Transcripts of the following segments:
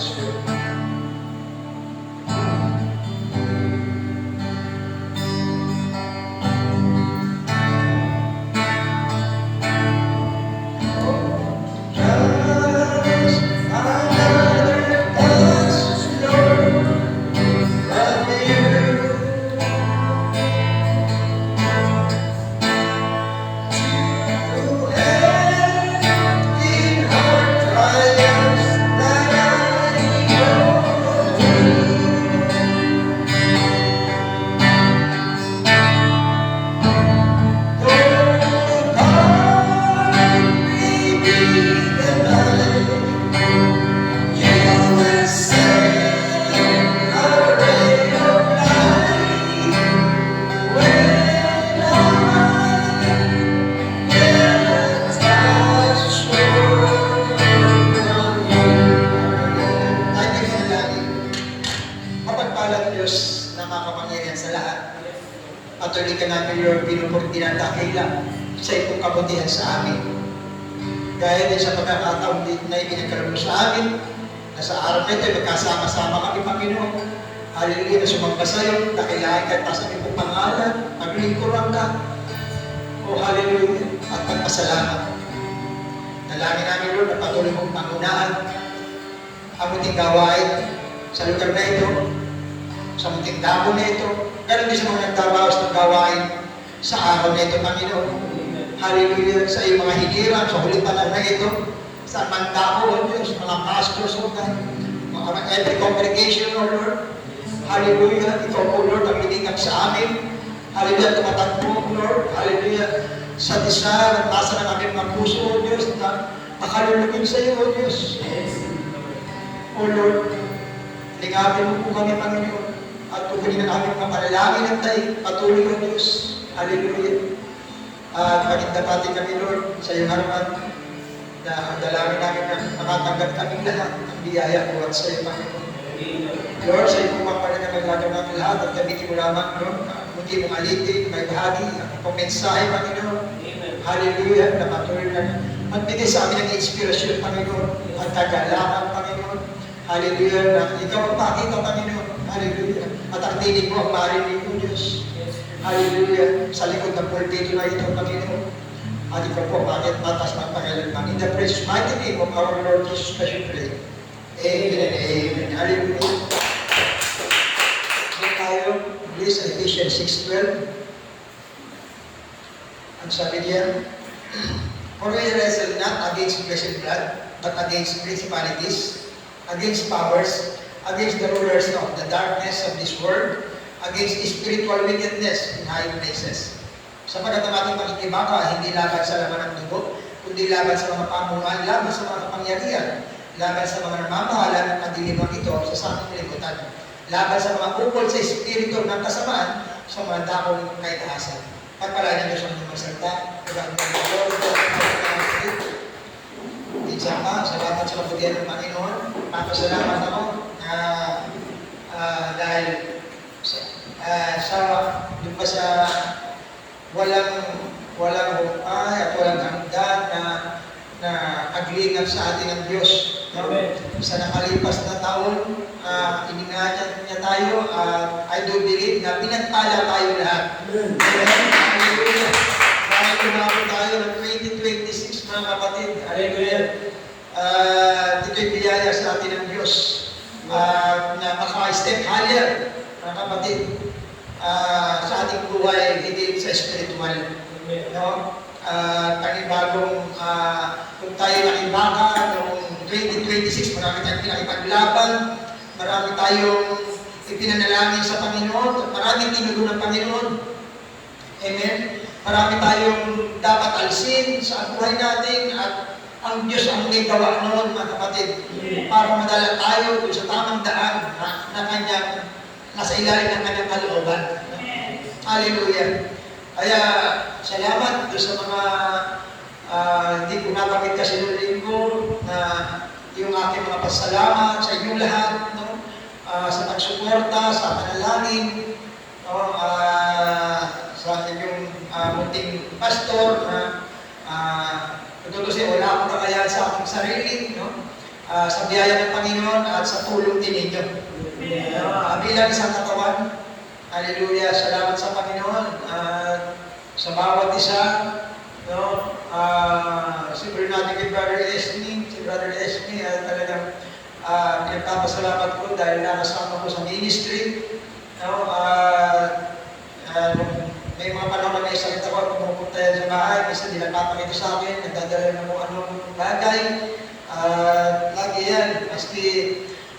bless you. Patuloy ka namin, Lord, pinupurtinandakila sa itong kabutihan sa amin. Dahil din sa pagkakataon na ibinagkaroon sa amin, na sa araw na ito, magkasama-sama kami, Panginoon. Hallelujah, na sumamba sa iyo, dakilahin ka sa aming pong pangalan, maglingkuran ka. O hallelujah, at magpasalamat. Dalangin namin, Lord, na patuloy mong pangunahan ang muting gawain sa lugar na ito, sa muting damo na ito. Ganon din sa mga nagtabawas ng gawain sa araw na ito, Panginoon. Hallelujah, sa iyong mga hiniram, sa huli pa lang na ito, sa mandako, O Diyos, mga pastors, O God, every congregation, O Lord. Hallelujah, ikaw, O Lord, ang liningap sa amin. Hallelujah, tumatag mo, Lord. Hallelujah, sa desire, at nasa na namin mga puso, O Diyos, na makalulugin sa iyo, O Diyos. O Lord, lingapin mo po kami, Panginoon. At tukunin na namin mga panalangin at tayo, patuloy ng Diyos. Hallelujah. At pagindapatin kami, Lord, sa iyong harapan, na dalangin namin na makatanggap kami lahat ng biyaya mo at sa iyo, Panginoon. Lord, sa iyo po pala na maglagaw namin lahat at gamitin mo lamang, Lord, mundi mong alitin, may bahagi, ang pagmensahe, Panginoon. Hallelujah, na patuloy na magbigay sa amin ng inspirasyon, Panginoon, at kagalaman, Panginoon. Hallelujah, na ikaw ang pakita, Panginoon. Hallelujah. At ang tinig mo ang marinig mo, Diyos. Hallelujah. Sa likod ng pulpito na ito, Panginoon. At ikaw po, bakit matas ng Panginoon. In the precious mighty name of our Lord Jesus Christ, we pray. Amen and amen. Hallelujah. Then tayo, please, Ephesians 6:12. Ang sabi niya, for we wrestle not against flesh and blood, but against principalities, against powers, against the rulers of the darkness of this world, against spiritual wickedness in high places. Sapagkat ang ating pakikibaka, hindi laban sa laman ng dugo, kundi laban sa mga pamunuan, laban sa mga kapangyarihan, laban sa mga namamahala ng kadiliman ito sa saming libutan, laban sa mga ukol sa espiritu ng kasamaan sa mga dakong kaitaasan. Pagpalain ng Diyos ang inyong magsalita, pagpalain ng Diyos, Minsan ka, salamat sa kabutihan ng Panginoon. Papasalamat ako dahil yung pa sa walang hukay at walang hanggan na aglingan sa atin ng Diyos. No? Sa nakalipas na taon, iningatan niya tayo. I do believe na pinagpala tayo lahat. Hallelujah! Dahil umabot tayo ng 2026, mga kapatid. Hallelujah! Ito'y biyaya sa atin ng Diyos na maka-step higher, mga kapatid, sa ating buhay, hindi sa spiritual. No? Panibagong, kung tayo nakibaka, noong 2026, marami tayong pinakipaglaban, marami tayong ipinanalangin sa Panginoon, maraming tinugo ng Panginoon. Amen? Marami tayong dapat alsin sa buhay natin at ang Diyos ang may gawa noon, mga kapatid, para madala tayo sa tamang daan na kanyang nasa ilalim ng kanyang kalooban. Hallelujah! Kaya, salamat doon sa mga hindi ko nabanggit kasi noong linggo na yung aking mga pasalamat sa inyong lahat, no? Sa pagsuporta, sa panalangin, no? Sa inyong munting pastor na tutusin, wala akong kakayaan sa aking sarili, no? sa biyaya ng Panginoon at sa tulong din ninyo. Bilang isang katawan, hallelujah, salamat sa Panginoon. Sa bawat isa, no, siguro natin kay Brother Esme, si Brother Esme, talagang pinagpapasalamat ko dahil nakasama ko sa ministry. No, may mga panahon na may sakit ako, pumupunta yan sa bahay, kasi nilapapakita sa akin, nagdadala ng mga anong bagay. Lagi yan, maski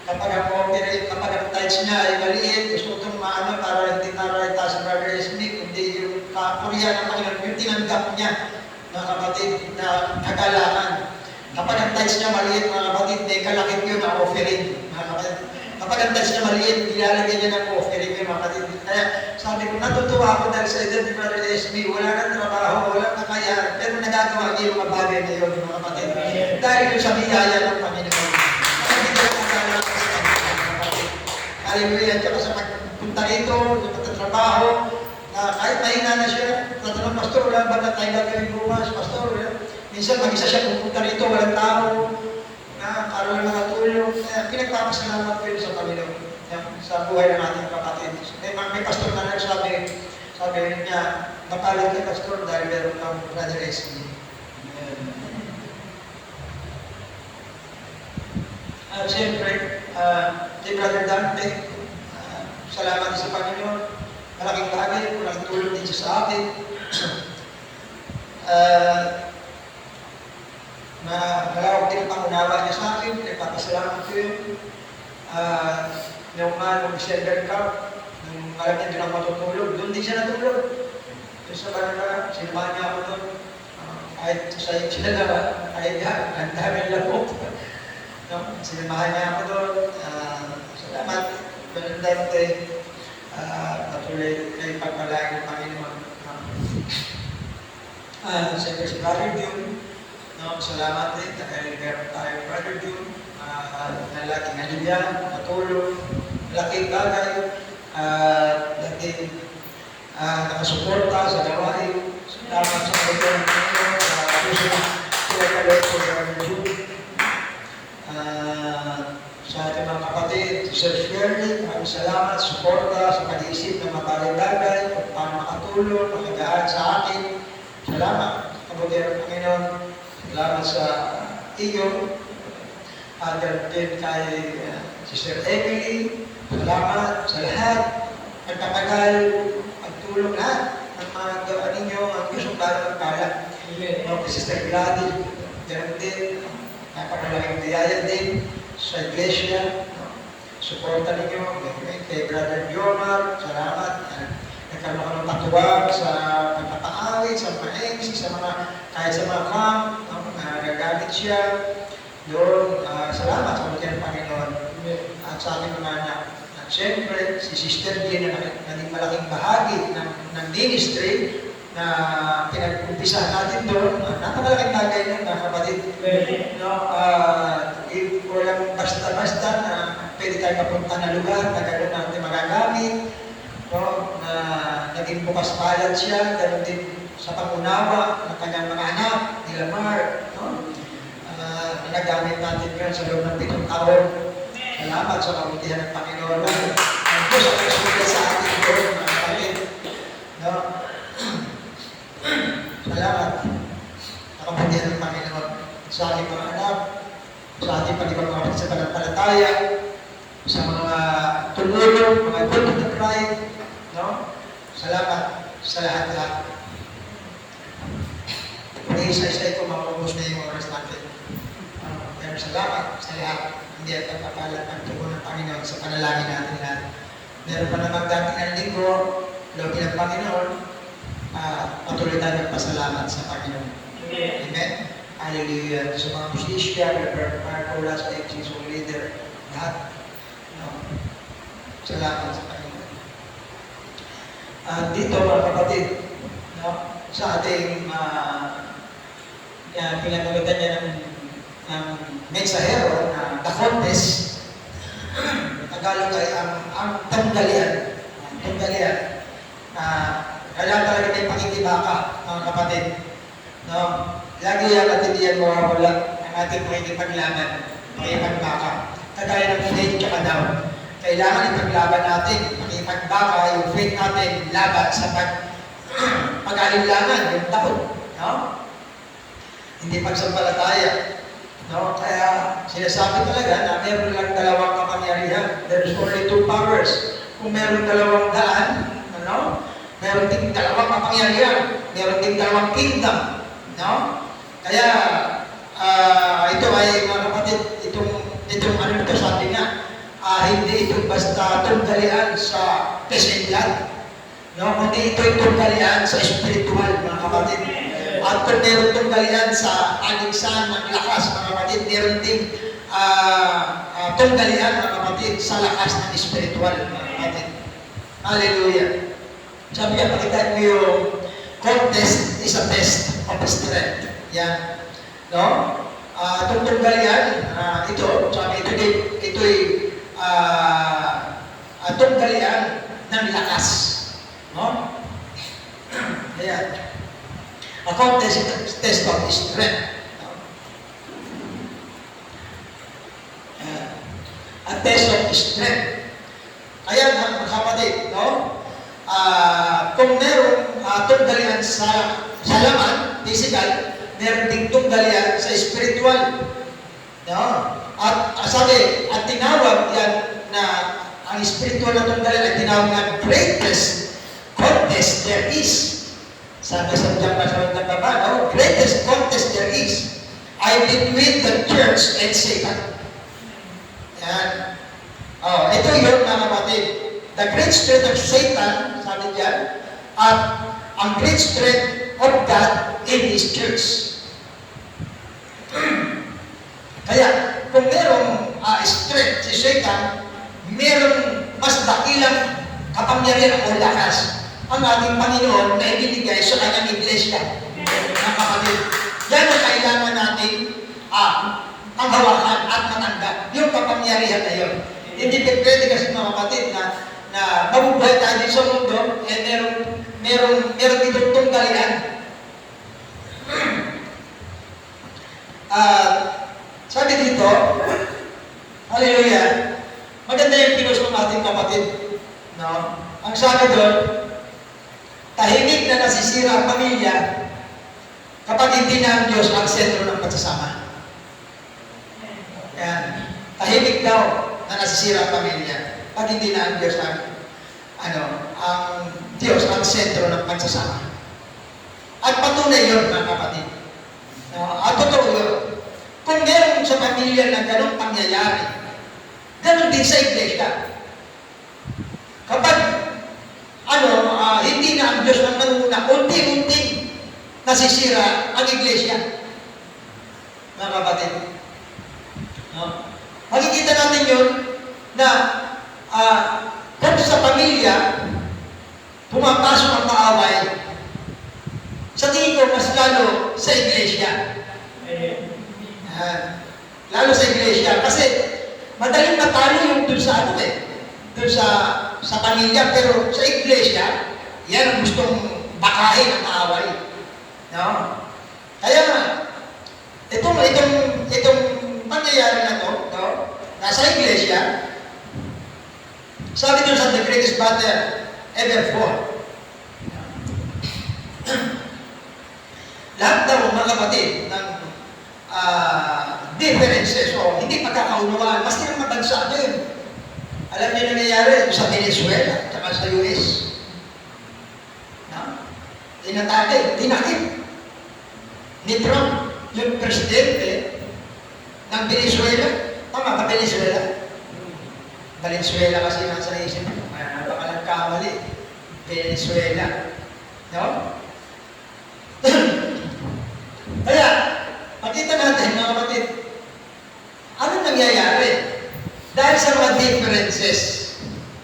kapag ang tights niya ay maliit, gusto itong maano para hindi narayta sa Brother Esme, kundi yung kapuriya ng Panginoon, yung tinanggap niya, mga kapatid, na kagalakan. Kapag ang tights niya maliit, mga kapatid, may kalakit yun na offering, mga kapatid. Kapag ang tights niya maliit, ilalagay niya ng offering yun, mga kapatid. Kaya sabi ko, natutuwa ako dahil sa edad ni Brother Esme, wala nang trabaho, walang kakayahan, pero nagagawa niya yung mga bagay na yun, mga kapatid. Dahil yun sa biyaya ng Panginoon. Hallelujah. Tsaka sa pagpunta rito, sa pagtatrabaho, na kahit mahina na siya, tatanong, Pastor, wala ba na tayo gagawin bumas? Pastor, minsan mag-isa siya pupunta rito, walang tao, para lang nakatulong. Pinagpapasalamat ko yun sa Panginoon, sa buhay ng ating kapatid. May pastor na sabi niya, mapalag kay Pastor dahil meron kang Brother Esme. Siyempre, kay Brother Dante, salamat sa Panginoon. Malaking bagay, malaking tulong din siya sa atin. Na malawak din ang pangunawa niya sa akin, nagpapasalamat ko yun. Nung December Cup, nung alam niya doon ako matutulog, doon din siya natulog. Doon sa Banala, sinamahan niya ako doon. Kahit sa sila na, kahit ang dami ng labot. Sinamahan niya ako doon. Salamat, Brother Dante. Patuloy kayo pagpalain ng Panginoon. Siyempre si Brother June, salamat din dahil meron tayo Brother June, na laging nalibyan, matulong, laking bagay, laging nakasuporta sa gawain. Salamat sa Panginoon, puso na sila kalot sa Brother June. Sa ating mga kapatid, si Sir Shirley, maraming salamat, suporta sa pag-iisip ng mga bagay, kung paano makatulong, makagaan sa atin. Salamat, kabutihan ng Panginoon. Salamat sa iyo. At din kay Sister Emily. Salamat sa lahat. Nagtatagal, pagtulong lahat ng mga gawa ninyo, ang gustong lalo ng kala. Sister Gladys, ganun din. Napakalaking biyaya din sa iglesia. Suporta ninyo. Kay Brother Diomar, salamat. Nagkaroon ako ng patuwag sa pagpapaawit, sa mga MC, kahit sa mga camp, nagagamit siya. Doon, salamat sa mga ng Panginoon at sa ating mga anak. At siyempre, si Sister Jean na naging malaking bahagi ng ministry na pinag-umpisahan natin doon. Napakalaking bagay nun, mga kapatid. Walang basta-basta na pwede tayo mapunta na lugar na gano'n natin magagamit. Na naging bukas palad siya, gano'n din sa pangunawa ng kanyang mga anak, nila Mark. Nagamit natin yun sa loob ng 7 taon. Salamat sa kabutihan ng Panginoon. Ang Diyos ang nagsulat sa ating doon, mga kapatid. Salamat sa kabutihan ng Panginoon sa ating mga anak, sa ating pag-ibang sa pananampalataya, sa mga tumulong, mga good to the pride. Salamat sa lahat-lahat. Kung isa-isa ito, mapapos na yung oras natin. Pero salamat sa lahat. Hindi at pagpapalat ang tubo ng Panginoon sa panalangin natin lahat. Meron pa namang dating ang linggo, loob ng Panginoon, patuloy tayo magpasalamat sa Panginoon. Amen. Hallelujah. Sa mga musisya, Reverend Marco, sa executive leader, lahat. Salamat sa Panginoon. Dito mga kapatid, sa ating pinagalitan niya ng mensahero na The Fontes, Tagalog ay ang tanggalian. Kailangan talaga may pakikibaka, mga kapatid. Lagi yan natin diyan mawawala ang ating pakikipaglaban. makipagbaka. Kagaya ng faith tsaka doubt. Kailangan ipaglaban natin, makipagbaka yung faith natin laban sa pag-alinlangan, yung doubt. No? Hindi pagsampalataya. No? Kaya sinasabi talaga na meron lang dalawang kapangyarihan. There's only two powers. Kung meron dalawang daan, ano? Meron ding dalawang kapangyarihan. Meron ding dalawang kingdom. No? Kaya ito ay mga kapatid, itong ano ito sabi nga, hindi ito basta tunggalian sa pesenyan. No? Kundi ito tunggalian sa spiritual, mga kapatid. At kung meron tunggalian sa aligsan ng lakas, mga kapatid, meron din tunggalian, mga kapatid, sa lakas ng spiritual, mga kapatid. Hallelujah. Sabi nga, pakita mo yung contest is a test of strength. Yan. No? Itong tunggalian, ito, sabi ito'y tunggalian ng lakas. No? Ayan. A contest is a test of strength. No? A test of strength. Kaya mga kapatid, no? Kung merong tunggalian sa laman, physical, meron ding tunggalian sa spiritual. No? At sabi, at tinawag yan na ang spiritual na tunggalian ay tinawag na greatest contest there is. Sabi sa baba, no? Greatest contest there is ay between the church and Satan. Yan. Ito yun mga kapatid. The great strength of Satan, sabi diyan, at ang great strength of God in His church. Kaya, kung merong strength si Satan, merong mas dakilang kapangyarihan o lakas ang ating Panginoon na ibinigay sa kanyang iglesia. Mga kapatid, yan ang kailangan natin ang hawakan at matanggap. Yung kapangyarihan na yun. Hindi pwede kasi mga kapatid na mabubuhay tayo sa mundo, meron itong tunggalian. Sabi dito, hallelujah, maganda yung pinost ng ating kapatid. No? Ang sabi doon, tahimik na nasisira ang pamilya kapag hindi na ang Diyos ang sentro ng pagsasama. Yan. Tahimik daw na nasisira ang pamilya pag hindi na ang Diyos ang Diyos ang sentro ng pagsasama. At patunay yun, mga kapatid. At totoo yun. Kung meron sa pamilya na ganong pangyayari, ganon din sa iglesia. Kapag hindi na ang Diyos ang nanuna, unti-unti nasisira ang iglesia. Mga kapatid. Makikita natin yun na kung sa pamilya, pumapasok ang kaaway, sa tingin ko, mas lalo sa iglesia. Lalo sa iglesia. Kasi, madaling matalo yung dun sa dun sa pamilya, pero sa iglesia, yan ang gustong bakahin ang kaaway. No? Kaya nga, itong pangyayari na to, no? Nasa iglesia, sabi dun sa the greatest battle ever fought. Lahat daw mga kapatid ng differences o hindi pagkakaunawaan, mas ng mabansa din. Alam niyo nangyayari sa Venezuela at sa US. Tinakip ni Trump, yung presidente ng Venezuela. Tama ba Venezuela? Valenzuela kasi nasa isip. Baka nagkamali. Venezuela. No? Kaya, makita natin mga kapatid, ano nangyayari? Dahil sa mga differences,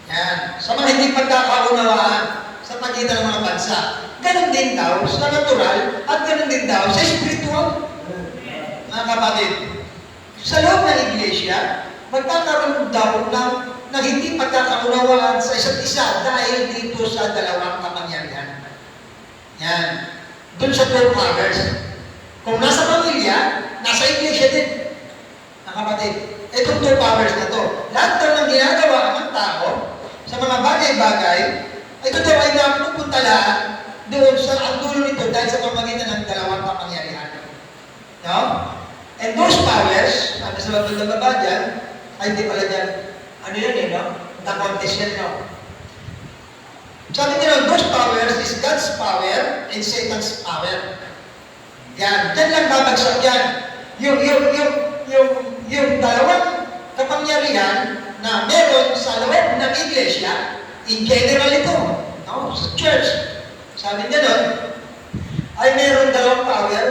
yan, sa mga hindi pagkakaunawaan sa pagitan ng mga bansa, ganun din daw sa natural at ganun din daw sa spiritual. Mga kapatid, sa loob ng iglesia, magkakaroon daw ng hindi pagkakaunawaan sa isa't isa dahil dito sa dalawang kapangyarihan. Yan. Doon sa two powers. Kung nasa pamilya, nasa iglesia din. Mga kapatid, kapatid, itong two powers na to, lahat daw ng ginagawa ng tao sa mga bagay-bagay, ito daw ay napupunta lahat doon sa ang dulo nito dahil sa pamagitan ng dalawang kapangyarihan. No? And those powers, ano sa mga baba dyan, ay di pala dyan, ano yan eh, no? Na-contest yan, no? Sabi nila, those powers is God's power and Satan's power. Yan. Yan lang babagsak yan. Yung dalawang kapangyarihan na meron sa loob ng iglesia, in general ito, no? Sa church. Sabi niya doon, ay meron dalawang power.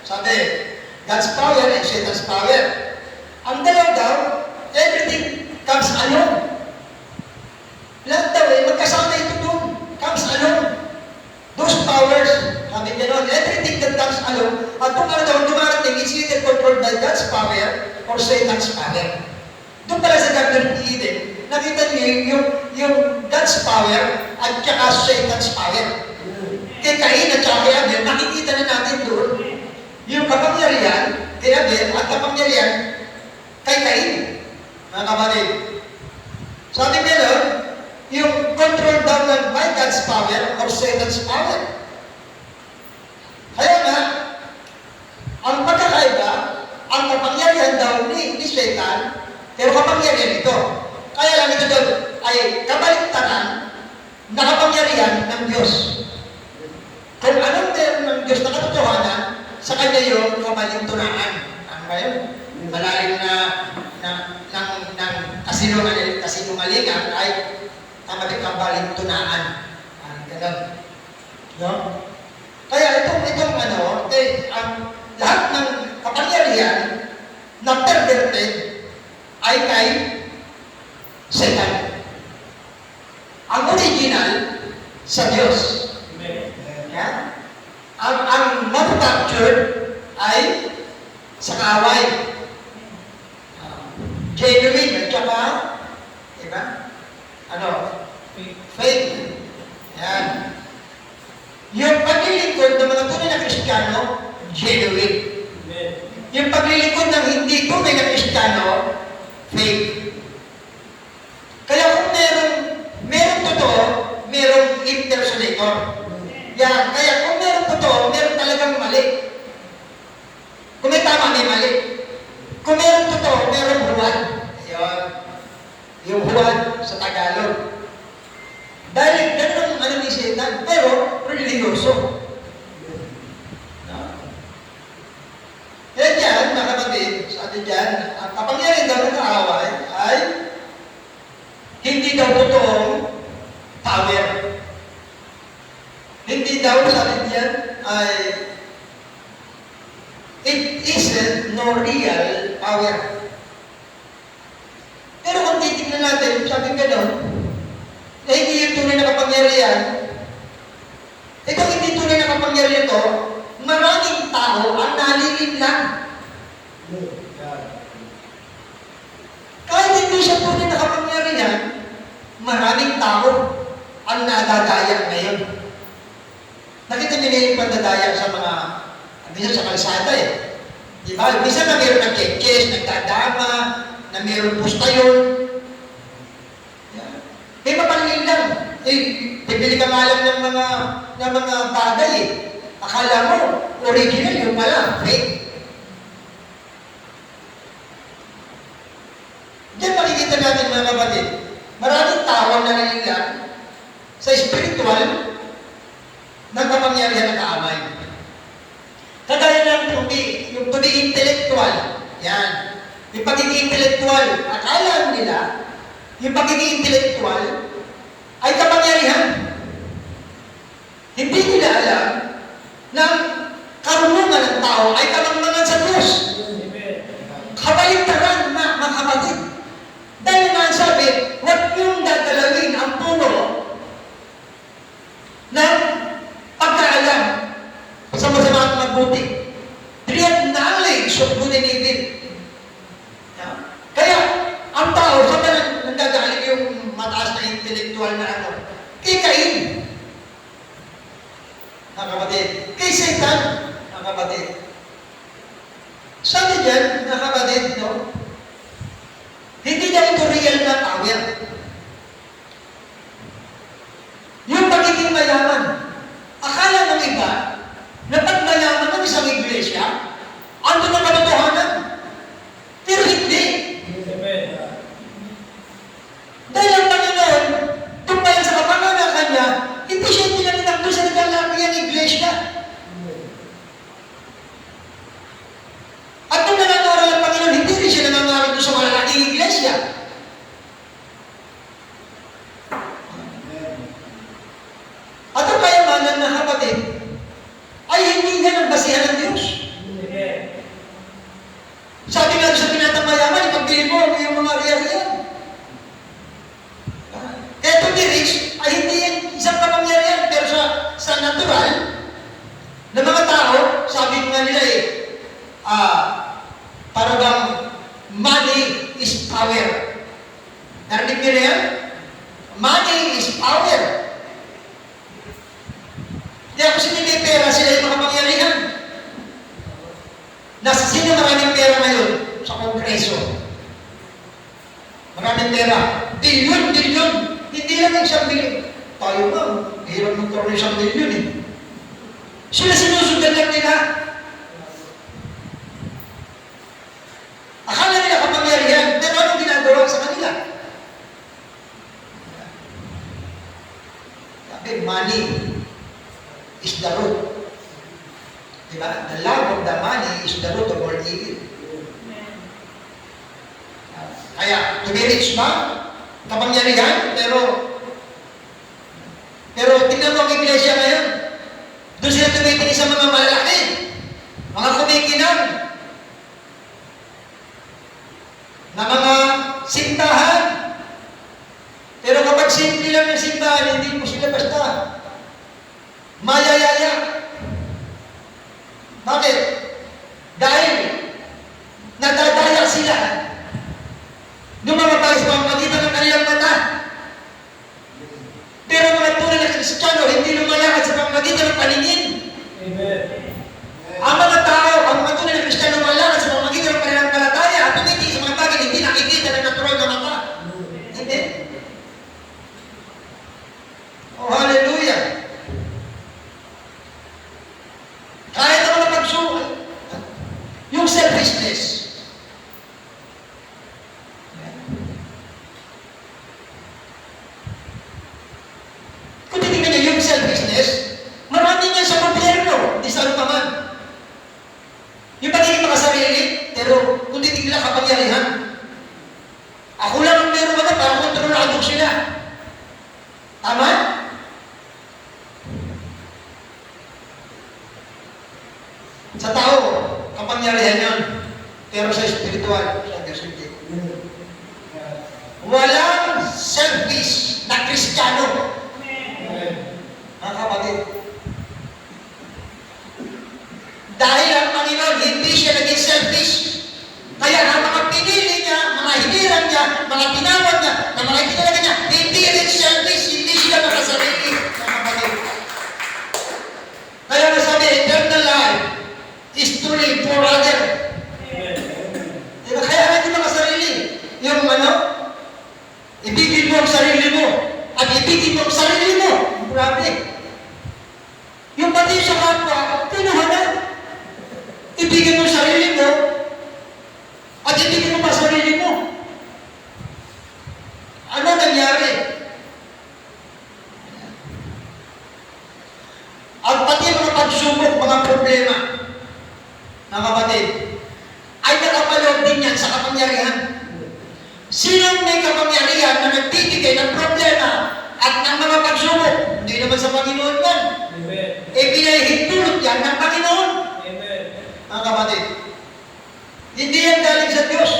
Sabi, God's power and Satan's power. Ang dalaw daw, everything comes alone. Lahat daw magkasama ito doon. Comes alone. Those powers, sabi niya doon, everything that comes alone, at kung ano daw dumarating, it's either controlled by God's power or Satan's power. Doon pala sa Garden of Eden, nakita niyo yung God's power at saka Satan's power. Kay Cain at saka kay Abel, nakikita na natin doon yung kapangyarihan kay Abel at kapangyarihan kay Cain. Mga kapatid. Sabi niya doon, yung control down by God's power or Satan's power. Kaya nga, ang pagkakaiba, ang kapangyarihan daw ni Satan, pero kapangyarihan ito. Kaya lang ito doon ay kabaliktaran na kapangyarihan ng Diyos. Kung anong meron ng Diyos na katotohanan, sa kanya yung kabaliktunaan. Ano ba yun? Malalim ng kasinungalingan ay kabaliktunaan. Ganun. No? Kaya itong lahat ng kapangyarihan na perverted ay kay Satan. Ang original sa Diyos. Yeah? Ang manufactured ay sa kaaway. Genuine at saka, diba? Faith. Yan. Yung paglilingkod ng mga tunay na Kristiyano, genuine. Yung paglilingkod ng hindi tunay na Kristiyano, faith. Kaya kung meron totoo, merong impersonator. Yan. Kaya kung meron totoo, meron talagang mali. Kung may tama, may mali. Kung meron totoo, meron huwad. Ayun. Yung huwad sa Tagalog. Dahil ganun ang ni Satan, pero religyoso. No? Kaya dyan, mga kapatid, sabi dyan, ang kapangyarihan daw ng kaaway ay hindi daw totoong power. Hindi daw, sabi dyan, ay it isn't no real power. Pero kung titignan natin, sabi gano'n, na hindi yung tunay na kapangyarihan, itong hindi tunay na kapangyarihan ito, maraming tao ang nalilin lang. Kahit hindi siya tunay na kapangyarihan, maraming tao ang nadadaya ngayon. Nakita niyo na yung pandadaya sa mga, minsan sa kalsada eh. Diba? Minsan na mayroon ng kekes, nagdadama, na mayroon pustayon. Eh, mapalilin lang. Eh, bibili ka nga lang ng mga bagay eh. Akala mo, original yung pala, fake. Diyan makikita natin mga kapatid, maraming tao na nalilang sa spiritual ng kapangyarihan ng kaaway. Kagaya lang yung to be intellectual. Yan. Yung pagiging intellectual, akala nila, yung pagiging intellectual ay kapangyarihan. Hindi nila alam na karunungan ng tao ay kapangyarihan sa Diyos. Kabaliktaran na mga kapatid. Dahil nga sabi, huwag niyong dadalawin ang puno ng pagkaalam sa masama at mabuti. Real knowledge of good and evil. Kaya, ang tao, sa nanggagaling yung mataas na intellectual na kay Cain. Mga kapatid. Kay Satan. Mga kapatid. Sabi dyan, mga kapatid, no? daw ito real na power. Yung pagiging mayaman. Akala ng iba, na pag mayaman ng isang iglesia, ano na katotohanan? Pero hindi. Dahil ang Panginoon, tumpayan sa kapanganakan niya, hindi siya tinatinakbo sa naglalaki ang iglesia. At nung nangangaral ang Panginoon, hindi rin siya nangangaral doon sa malalaking iglesia. At ang kayamanan ng kapatid, ay hindi yan ang basihan ng Diyos. Sabi nga sa pinatang mayaman, ipagbili mo yung mga riyan-riyan. Eto ni Rich, ay hindi yan isang kapangyarihan, pero sa natural, ng mga tao, sabi nga nila para bang money is power. Narinig niyo na yan? Money is power. Kaya kung sino may pera, sila yung makapangyarihan. Nasa sino maraming pera ngayon? Sa Kongreso. Maraming pera. Bilyon. Hindi lang yung 1 bilyon. Tayo ba? Hirap magkaroon ng 1 bilyon eh. Sila sinusundan lang nila. Akala nila kapangyarihan, pero anong ginagawa sa kanila? Sabi, money is the root. Diba? The love of the money is the root of all evil. Kaya, to be rich ba? Kapangyarihan, pero tingnan mo ang iglesia ngayon. Doon sila tumitingin sa mga malalaki, mga kumikinang, na mga sintahan. Pero kapag simple lang yung sintahan, hindi mo sila basta mayayaya. Bakit? Dahil nadadaya sila. Lumamatay sa pamamagitan ng kanilang mata. Pero mga tunay na Kristiyano, hindi lumalakad sa pamamagitan ng paningin. Amen. Ang mga tao, ang mga tunay na Kristiyano, lumalakad sa pamamagitan ng kanilang palataya at tumiti sa mga bagay hindi nakikita ng natural na mata. Hindi. Oh, hallelujah. Kahit ang mga pagsuko, yung selfishness. Kung titignan niyo yung selfishness, marami niya sa gobyerno, di sa anupaman. Yung pagiging makasarili, pero kung titignan nila kapangyarihan, ako lang ang meron mga para kontrolado sila. Tama? Sa tao, kapangyarihan yun. Pero sa espiritual, sa Diyos hindi. Walang selfish na Kristiyano. Mga kapatid. Dahil ang Panginoon, hindi siya naging selfish. Kaya ang mga pinili niya, mga hiniran niya, mga tinawag niya, na mga itinalaga niya, hindi rin selfish, hindi siya makasarili. Mga kapatid. Kaya nasabi, eternal life is to live for other. Diba? Kaya hindi makasarili. Yung ibigin mo ang sarili mo at ibigin mo ang sarili mo. Grabe. Yung pati sa kapwa, pinuhanan. Ibigin mo ang sarili mo at ibigin mo pa sarili mo. Ano nangyari? At pati mga pagsubok, mga problema, mga kapatid, ay nakapaloob din yan sa kapangyarihan. Sinong may kapangyarihan na nagbibigay ng problema at ng mga pagsubok? Hindi naman sa Panginoon yan. Amen. Pinahihintulot yan ng Panginoon. Amen. Mga kapatid, hindi yan galing sa Diyos.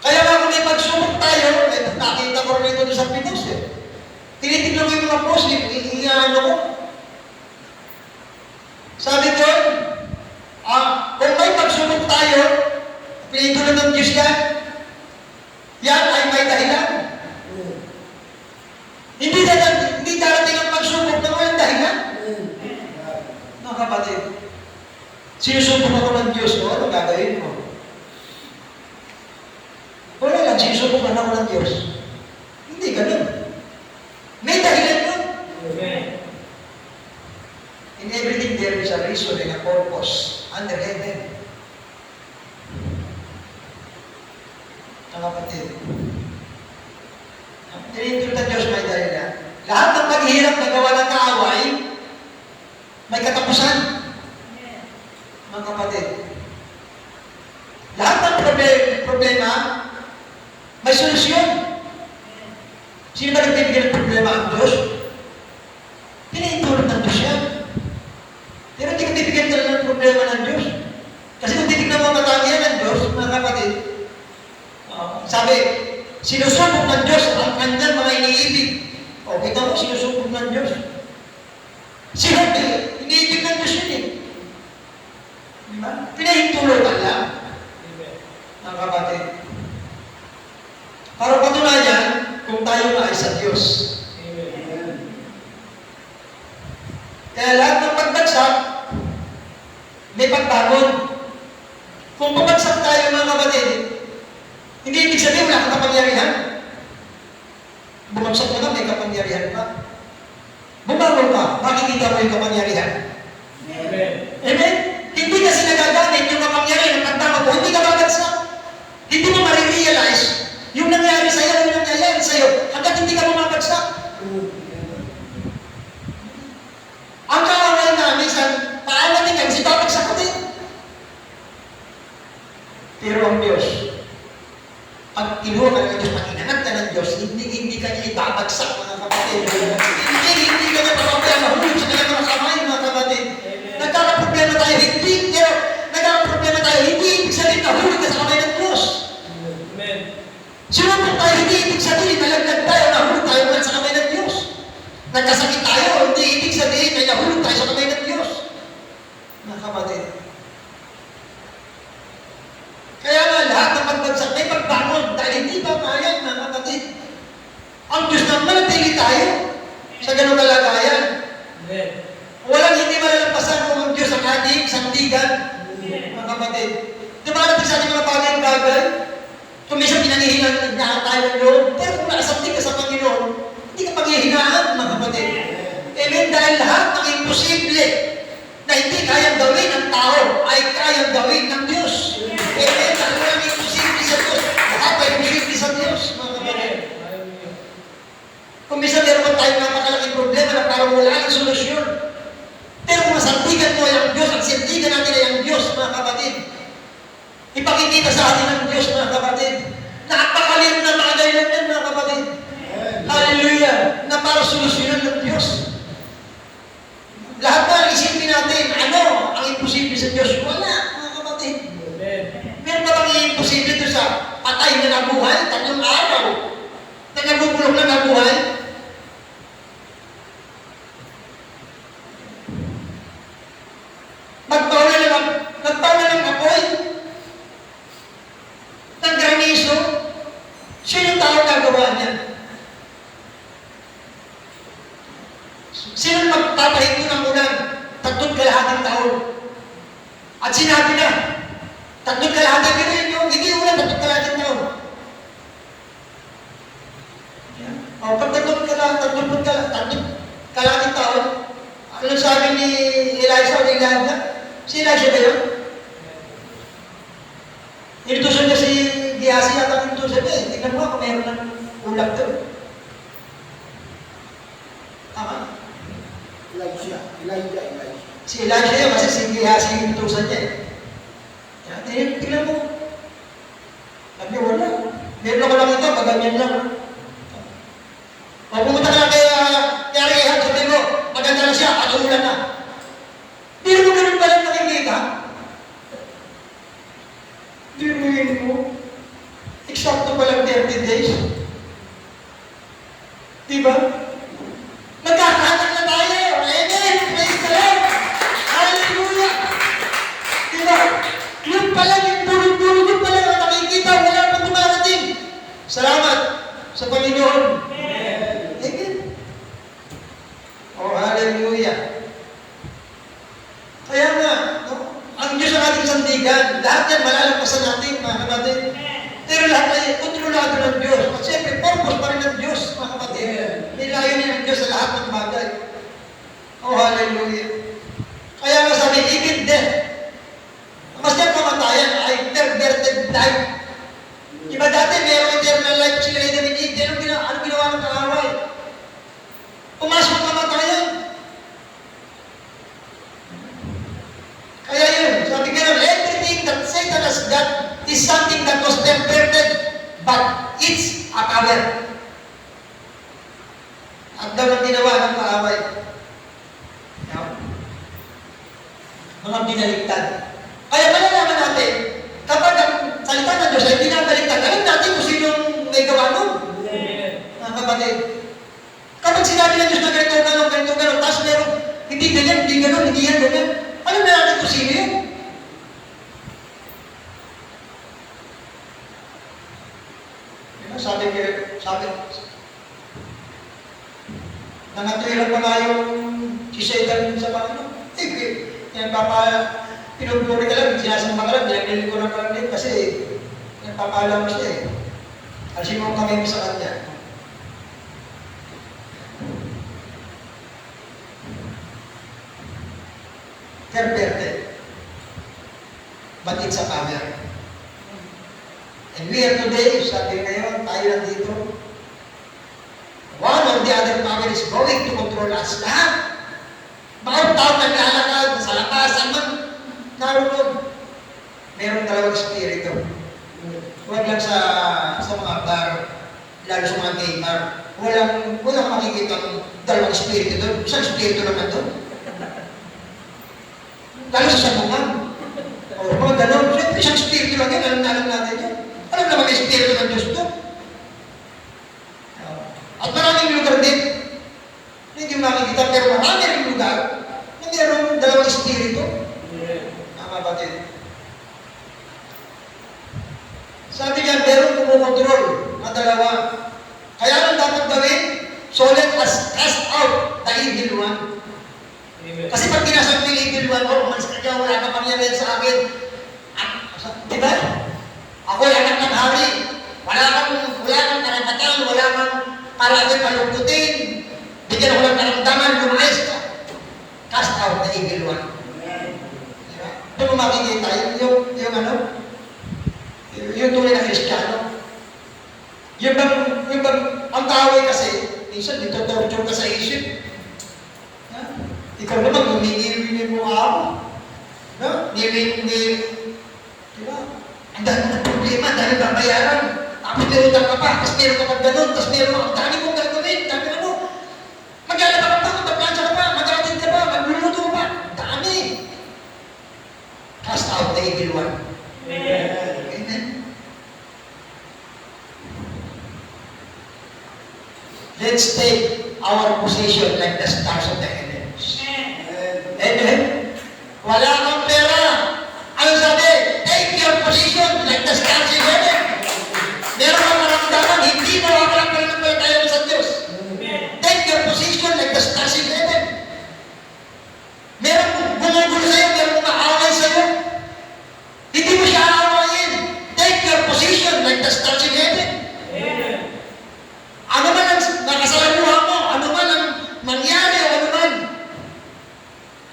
Kaya nga kung may pagsubok tayo, nakita ko rin ito sa Pinos tinitignan ko yung mga post, iiyahan ako. Sabi ko, kung may pagsubok tayo, pinitulan ng Diyos yan ay may dahilan. Hindi darating ang pagsubok na walang dahilan. Mga kapatid, sinusubok ako ng Diyos, ano gagawin mo? Wala lang pag sinusubukan ako ng Diyos. Hindi ganun. May dahilan yun. In everything there is a reason and a purpose under heaven. Mga kapatid, tinitulad ng Diyos may dahilan. Lahat ng paghihirap na gawa ng kaaway, may katapusan. Mga kapatid, lahat ng problema, may solusyon. Sino ba nagbibigay ng problema? Ang Diyos? Tinitulad ng Diyos yan. Pero hindi ka bibigyan talaga ng problema ng Diyos. Kasi kung titignan mo ang katangian ng Diyos, mga kapatid, sabi, sinusubok ng Diyos ang kanyang mga iniibig. O, kita mo, sinusubok ng Diyos. Sino, iniibig ng Diyos yun eh. Diba? Pinahintulutan lang. Mga kapatid. Para patunayan, kung tayo nga ay sa Diyos. Kaya lahat ng pagbagsak, may pagbangon. Kung bumagsak tayo mga kapatid, hindi ibig sabihin wala kang kapangyarihan. Bumagsak ka na, may kapangyarihan pa. Bumangon ka, makikita mo yung kapangyarihan. Amen. Amen? Hindi kasi nagagamit yung kapangyarihan ng pagtama mo, hindi ka babagsak. Hindi mo marirealize yung nangyari sa'yo, yung nangyayari sa'yo, hanggang hindi ka bumabagsak. Ang kaaway na, minsan, paalamin ka, kasi babagsak ko din. Pero ang Diyos, pag kinuha ka ng Diyos, pag inangat ka ng Diyos, hindi ka niya ibabagsak, mga kapatid. Hindi ka niya papabayaan mahulog sa kanyang mga kamay, mga kapatid. Nagkakaproblema tayo, hindi ibig sabihin na hulog ka sa kamay ng Diyos. Sinubok tayo, hindi ibig sabihin, nalaglag tayo, nahulog tayo ulit sa kamay ng Diyos. Nagkasakit tayo, hindi ibig sabihin, na nahulog tayo sa kamay ng Diyos. Mga kapatid. Kaya nga, lahat ng pagbagsak may pagbangon dahil hindi ba kaya, mga kapatid? Ang Diyos na manatili tayo sa ganung kalagayan. Walang hindi malalampasan kung ang Diyos ang ating sandigan, mga kapatid. Di ba natin sa ating mga bagay-bagay? Kung minsan pinangihinaan tayo ng Lord, pero kung nakasandig ka sa Panginoon, hindi ka panghihinaan, mga kapatid. Amen? Dahil lahat ng imposible na hindi kayang gawin ng tao ay kayang gawin ng Diyos. Amen? Dahil walang imposible sa Diyos. Lahat ay imposible sa Diyos, mga kapatid. Kung minsan meron pa tayong napakalaking problema na parang wala ang solusyon. Pero kung masandigan mo ay ang Diyos, at sandigan natin ay ang Diyos, mga kapatid. Ipakikita sa atin ng Diyos, mga kapatid. Napakalim na bagay lang yan, mga kapatid. Hallelujah! Na para solusyonan ng Diyos. Lahat na isipin natin, ano ang imposible sa Diyos? Wala, mga kapatid. Meron ba bang imposible ito sa patay na nabuhay? 3 araw na nabubulok na nabuhay? Nagpauna ng apoy, ng granizo, sino yung tao gagawa niya? Sino magpapahinto ng ulan? 3.5 taon. At sinabi na, 3.5 pero yun, hindi ulan, 3.5 taon. O, pag 3.5 taon, ano sabi ni Elijah o ni Elijah? Si Elijah ba yun? Inutusan niya si Gehazi yata inutusan niya. Tingnan mo kung meron ng ulag doon. Tama? Elijah. Si Elijah yun kasi si Gehazi inutusan niya. Tingnan mo. Sabi niya, wala. Meron ako lang ito, maganyan lang. O pumunta ka lang kay Ahab, sabi mo, maganda lang siya, at umulan na. Di mo ganun ba lang nakikita? Diruin mo. Eksakto pa lang 30 days. Diba? Magkakahatag na tayo. Amen! Praise the Lord! Hallelujah! Diba? Yun pa lang, yung bulog-bulog, yun pa lang ang nakikita. Wala pa dumarating. Salamat sa Panginoon. Amen! Amen! Oh, hallelujah! Kaya nga, no? Ang Diyos ang ating sandigan. Lahat yan malalampasan natin, mga kapatid. Pero lahat ay kontrolado is something that was perverted, but it's a power. Ang daw ginawa ng kaaway. Mga binaligtad. Kaya malalaman natin, kapag ang salita ng Diyos ay binabaliktad, alam natin kung sinong may gawa nun. Mga kapatid. Kapag sinabi ng Diyos na ganito, tapos meron, hindi ganyan, hindi ganon, hindi yan, ganyan. Alam na natin kung sino yun. Sabi, nangatwiran pa nga yung si Satan sa Panginoon. Yan pinupuri ka lang, sinasamba ka lang, pinaglilikuran ka lang din kasi nagpapaalam mo siya eh. Alisin mo kami mo sa kanya. Perverted. But it's a power. And we are today, sabi ngayon, tayo nandito. One or the other power is going to control us. Lahat. Bawat tao naglalakad sa labas, man naroon. Meron dalawang espiritu. Huwag lang sa mga bar, lalo sa mga gamer. Walang makikita ng dalawang espiritu doon. Isang espiritu naman doon. Lalo sa sabungan. O mga gano'n. Siyempre, isang espiritu lang yan. Alam natin yan. Alam naman ang espiritu ng Diyos doon. At maraming lugar din. Hindi makikita, pero maraming lugar na mayroong dalawang espiritu. Mga kapatid. Sabi niya, meron kumukontrol na dalawa. Kaya anong dapat gawin? So let us cast out the evil one. Kasi pag kinasal ng evil one, umalis ka dyan, wala ka pangyarihan sa akin. Diba? Ako'y anak ng hari. Wala kang karapatan, wala kang palagi palungkutin. Bigyan ako ng karamdaman, lumayas ka. Cast out the evil one. Diba? Ito mo makikita, yung tunay na Kristiyano. Yung bang, ang kaaway kasi, minsan dito torture ka sa isip. Ikaw naman, humingi mo ako. No? Diba? Ang dami ng problema, ang dami babayaran. Tapos meron ka pa, tapos meron ka pa ganun, tapos meron ka, ang dami kong gagawin, dami ano. Maglalaba ka pa, magpaplansya ka pa, mag-atin ka pa, magluluto ka pa. Dami. Cast out the evil one. Amen. Let's take our position like the stars of the heavens. Amen. Wala kang pera. Ano sabi? Take your position like the stars in heaven. Meron kang maramdaman, hindi mo wakalang pera tayo sa Diyos. Take your position like the stars in heaven. Meron gumugulo sa'yo, meron maaway sa'yo. Hindi mo siya aawayin. Take your position like the stars in heaven. Ano man ang nakasalamuha mo, ano man ang mangyari o ano man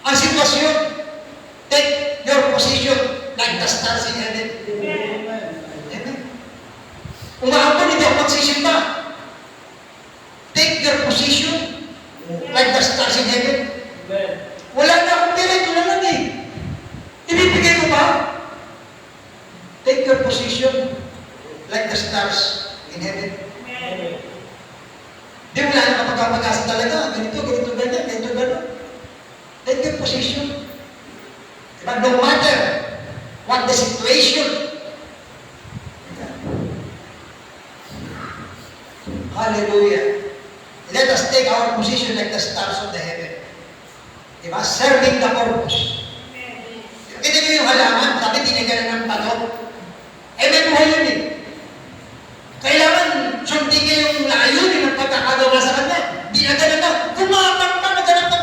ang sitwasyon, take your position like the stars in heaven. Amen. Umahapon, hindi ako magsisimba. Take your position like the stars in heaven. Wala na akong pera, ito na lang eh. Ibibigay ko ba? Take your position like the stars in heaven. Di wala na kapag-pag-asa talaga. Ganito, ganyan. Take your position. But no matter what the situation. Hallelujah. Let us take our position like the stars of the heaven. Diba? Serving the purpose. Kita niyo yung halaman, sabi tinagalan ng bato. May buhay yun eh. Kailangan sundin yung layunin ng pagkakagawa sa kanya. Di na ganun na. Kumapang pa, naghanap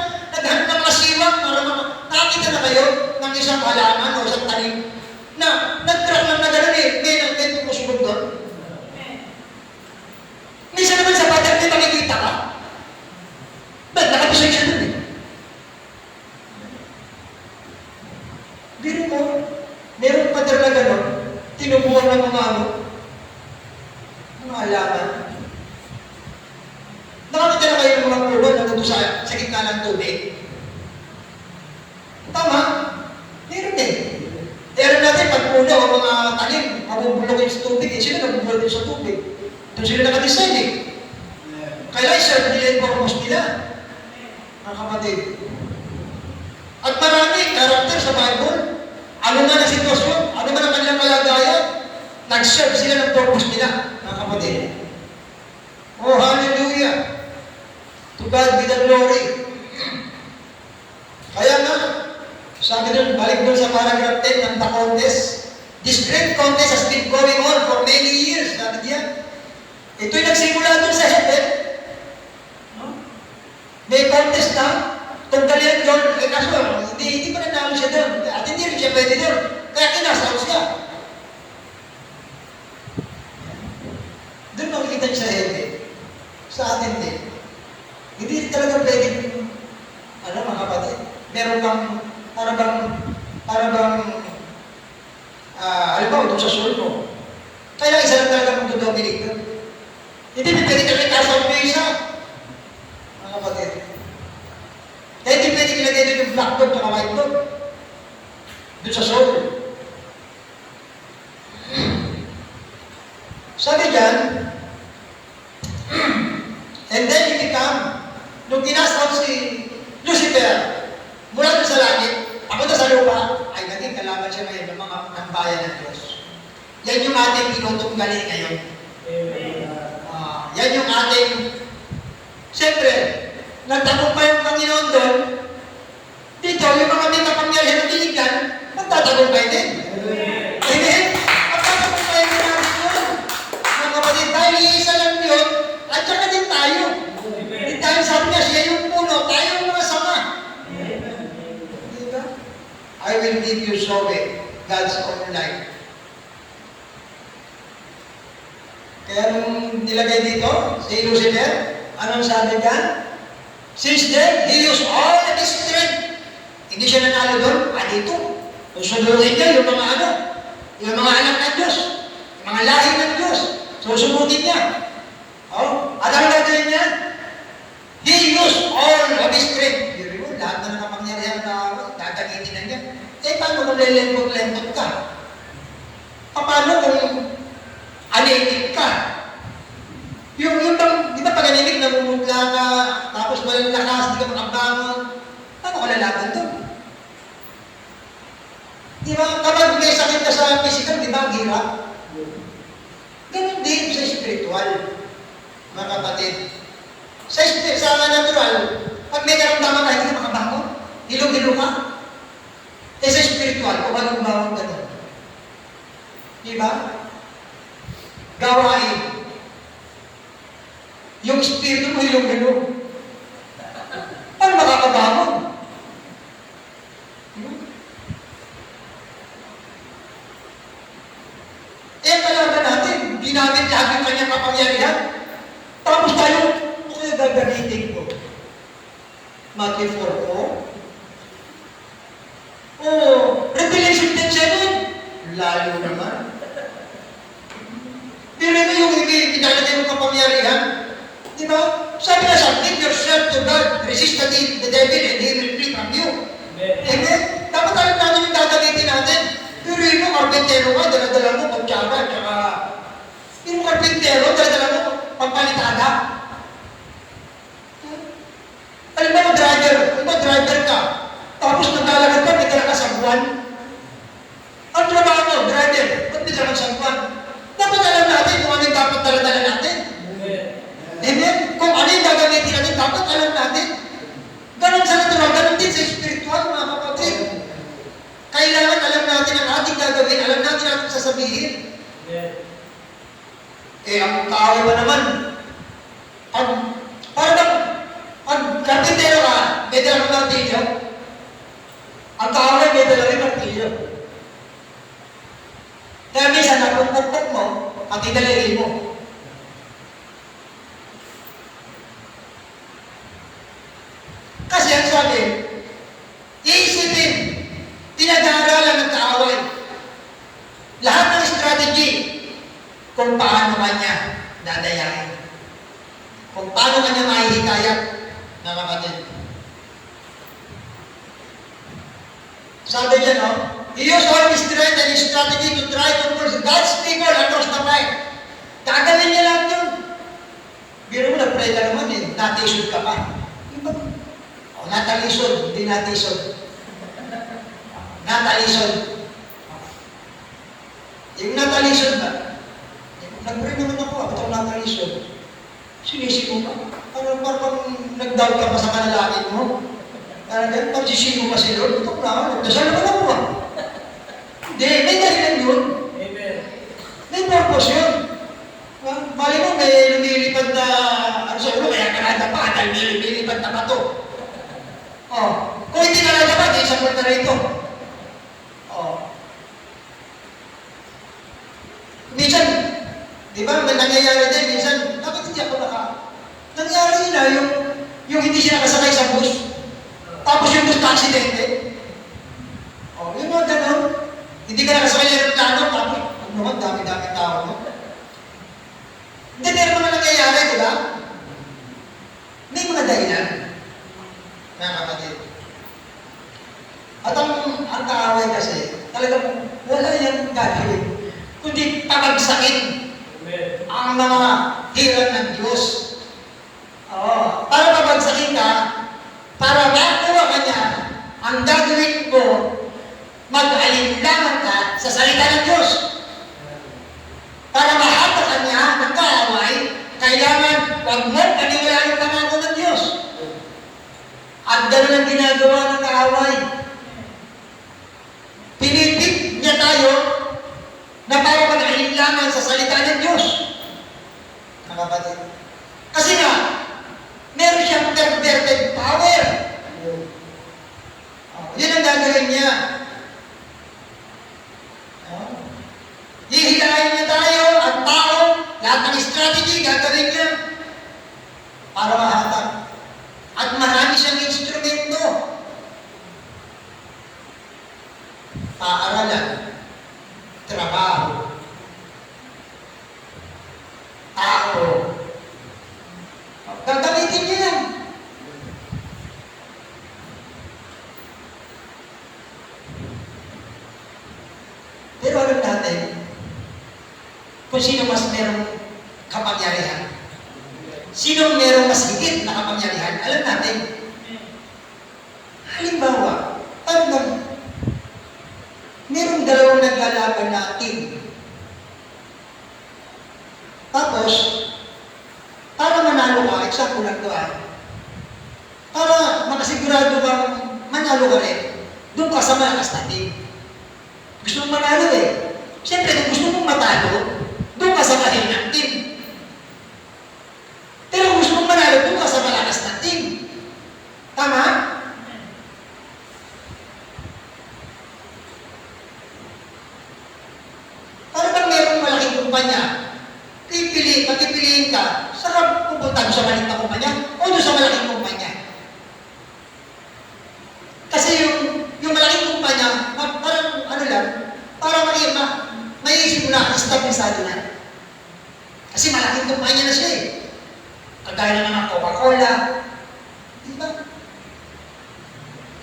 ng masiwang para nakakita na kayo ng isang halaman o isang tanim na nag-track lang na ganun eh. May pumusunod doon. Minsan naman sa pattern may makikita ka. Ba't nakapisay siya doon eh? Biro mo, meron pattern na ganun, tinubuhan ng mga halaman. Nakakita na kayo ng mga puno na nandun sa gitna ng tubig? Tama? Meron eh. Meron natin pag puno o mga tanim laging mabubulokin sa tubig, eh, sila nabubulok din sa tubig. Doon sila nakadesign eh. Kailangan i-serve nila yung purpose nila. Mga kapatid. At marami karakter sa Bible. Ano man ang sitwasyon, ano man ang kanilang kalagayan, nag-serve sila ng purpose nila, mga kapatid. Oh, hallelujah! To God be the glory. Kaya nga, sabi doon, balik doon sa paragraph 10 ng The Contest. This great contest has been going on for many years, sabi niya. Ito'y nagsimula doon sa heaven. May contest na, tungkalian doon, kaso hindi pa nanalo siya doon. At hindi rin siya pwede doon. Kaya kinasaw siya. Doon makikita niya sa heaven. Sa atin din. Hindi talaga pwede, mga kapatid, meron kang, para bang, halimbawa doon sa soul mo, kailangan isa lang talaga magdodominate doon. Hindi pwede ka rin kasaw mo yung isa. Mga kapatid. Kaya hindi pwede ilagay doon yung black dog at white dog. Doon sa soul. Sabi dyan, and then he become, nung kinasaw si Lucifer, mula doon sa langit, papunta sa lupa, ay naging kalaban siya ngayon ng mga ng bayan ng Diyos. Yan yung ating pinutunggali ngayon. Yan yung ating, siyempre, nagtagumpay ang Panginoon doon, dito, yung mga may kapangyarihan na tinigyan, magtatagumpay din. Amen? Magtatagumpay din natin yun. Mga kapatid, dahil iisa lang yun, at saka din tayo. Hindi tayo sabi niya, siya yung puno, tayo yung mga sama. Diba? I will give you Zoe, God's own life. Kaya nung nilagay dito, si Lucifer, anong sabi niya? Since then, he used all of his strength. Hindi siya nanalo doon, dito. Susunodin niya yung mga yung mga anak ng Diyos, yung mga lahi ng Diyos. Susunodin niya. At ang gagawin niya? He used all of his strength. Lahat na nakapangyarihan na dadagitin na niya. Paano kung lelempot-lempot ka? Paano kung anitig ka? Yung bang, di ba pag anitig, namumutla ka, tapos walang lakas, di ka makabangon, paano ka lalaban doon? Di ba, kapag may sakit ka sa physical, di ba, ang hirap? Ganun din sa spiritual, mga kapatid. Sa natural, pag may karamdaman ka, hindi ka makabangon, hilong-hilo ka. Sa spiritual, kung anong bawang ganun. Di ba? Gawain. Yung spirito mo hilong-hilo. Paano makakabangon? Kalaban natin, ginamit lahat yung kanyang kapangyarihan. Tapos tayo, kung gagamitin ko. Matthew 4 po. Revelation 10:7. Lalo naman. Pero yung pinalagay mo kapangyarihan, di ba? Sabi na, submit yourself to God, resist the devil, and he will flee from you. Amen? Dapat alam natin yung gagamitin natin. Pero yung karpintero ka, dala-dala mo kutsara, tsaka yung karpintero, dala-dala mo pampalitada. Alam mo, driver ka, tapos naglalagad ka, may dala ka sa buwan. Ang trabaho mo, driver, ba't may dala ka sa buwan? Dapat alam natin kung ano yung dapat dala-dala natin. Amen? Kung ano yung gagamitin natin, dapat alam natin. Ganon sa natural, ganon din sa spiritual, mga kapatid. Kailangan alam natin ang ating gagawin, alam natin ang ating sasabihin. Ang kaaway ba naman? Pag karpintero ka, may dala ng martilyo. Ang kaaway may dala rin martilyo. Kaya minsan, napupukpok mo, pati daliri mo. Kasi ang sabi, iisipin, pinag-aaralan ng kaaway. Lahat ng strategy, kung paano kanya dadayain. Kung paano kanya mahihikayat, mga kapatid. Sabi dyan, He used all his strength and his strategy to try to push God's people across the line. Gagawin niya lang yun. Biro mo, nag-pray ka naman eh. Natisod ka pa. Natalisod, hindi natisod. Natalisod. Yung natalisod ba? Nag-pray naman ako, ako itong natalisod. Sinisiko ka. Parang nag-doubt ka pa sa panalangin mo. Parang pagsisiko ka si Lord, ito na, nagdasal naman ako ah. Hindi, may dahilan yun. Amen. May purpose yun. Mali mo, may lumilipad na, ano sa ulo, kaya ka nadapa, dahil may lumilipad na bato. Kung hindi ka nadapa, di sa punta rito. Minsan, di ba, may nangyayari din, minsan, bakit hindi ako nangyari na yung hindi siya nakasakay sa bus, tapos yung bus na aksidente. Yung mga ganun, hindi ka nakasakay sa aeroplano, tapos, ano naman, dami-dami tao, no? Hindi, meron naman nangyayari, di ba? May mga dahilan, mga kapatid. At ang kaaway kasi, talagang wala yung gagawin, kundi pabagsakin ang mga hirap ng Diyos. Para pabagsakin ka, para makuha ka niya, ang gagawin mo, mag-alinlangan ka sa salita ng Diyos. Para mahatak niya ng kaaway, kailangan huwag mo paniwalaan yung pangako ng Diyos. At gano'n ang ginagawa ng kaaway. Pinipig niya tayo na para mag-alinlangan sa salita ng Diyos. Mga kapatid. Kasi nga, meron siyang perverted power. Yun ang gagawin niya. Hihilahin niya tayo at tao, lahat ng strategy gagawin niya para mahatag. At marami siyang instrumento. Paaralan, trabaho, tao. Gagamitin niya yan. Pero alam natin, kung sino mas merong kapangyarihan. Sino merong mas higit na kapangyarihan, alam natin. Halimbawa, merong dalawang naglalaban na team. Tapos, para manalo ka, example lang ito para makasigurado kang manalo ka rin, doon ka sa malakas na team. Gusto mong manalo eh. Siyempre, kung gusto mong matalo, doon ka sa mahinang team. Pero kung gusto mong manalo, doon ka sa malakas na team. Tama? Para bang mayroong malaking kumpanya, pagpipiliin ka, saan pupunta sa maliit na kumpanya o doon sa malaking kumpanya? Kasi yung malaking kumpanya, parang ano lang, para maiisip mo na, establisado na. Kasi malaking kumpanya na siya eh. Kagaya na ng Coca-Cola, di ba?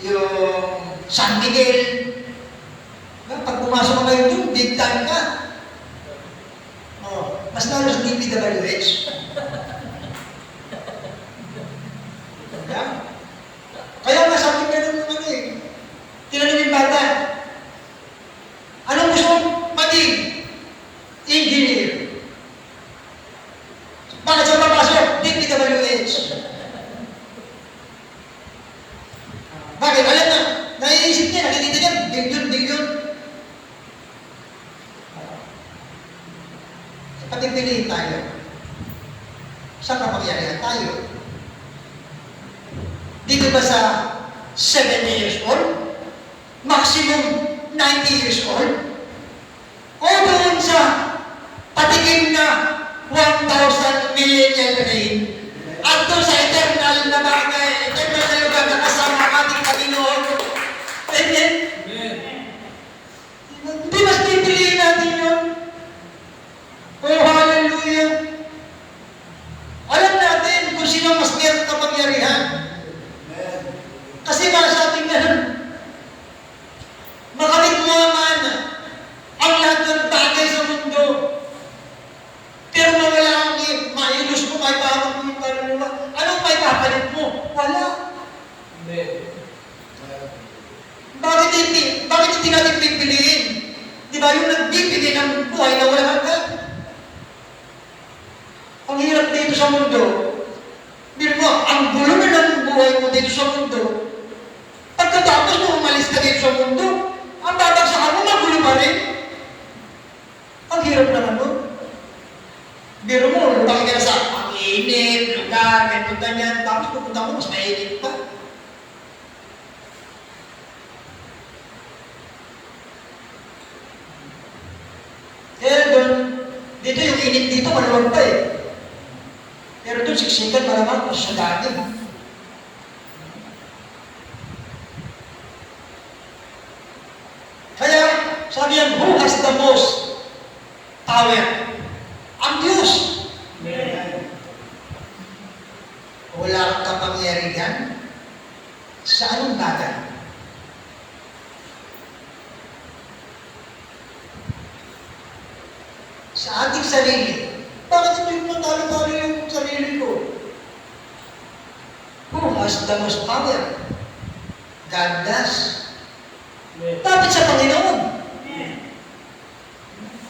Yung San Miguel, pag pumasok ka kayo doon, big time ka. Mas lalo sa DPWH. Kaya nga sabi ka naman tinanong yung bata, anong gusto mong maging? Engineer. Bakit siya papasok? DPWH. Bakit? Alam na, naiisip niya, nakikita niya, bilyon. Pagpipiliin tayo. Saan kapangyarihan tayo? Dito ba sa 70 years old? Maximum 90 years old? O doon sa patikim na 1,000 millennial reign? At doon sa eternal na bagay, eternal na lugar na kasama ang ating Panginoon? Amen? Hindi mas pipiliin natin yun. Oh, hallelujah! Alam natin kung sino mas meron kapangyarihan. Kasi mga sa ating ganun, makamit mo ang sa mundo, biro mo, ang gulo na ng buhay mo dito sa mundo, pagkatapos mo umalis ka dito sa mundo, ang babagsakan mo, magulo pa rin. Ang hirap naman nun. Biro mo, lutang ka na sa ang init, lugar, ganito, ganyan, tapos pupunta mo, mas mainit pa. Kaya doon, dito yung init dito, maluwag pa eh. Pero doon, siksikan malamang mas sa dati. Kaya, sabi yan, who has the most power? Ang Diyos. Wala kang kapangyarihan sa anong bagay. Sa ating sarili. Bakit hindi mo talo-talo yung sarili ko? Who has the most power? God does. Dapat sa Panginoon.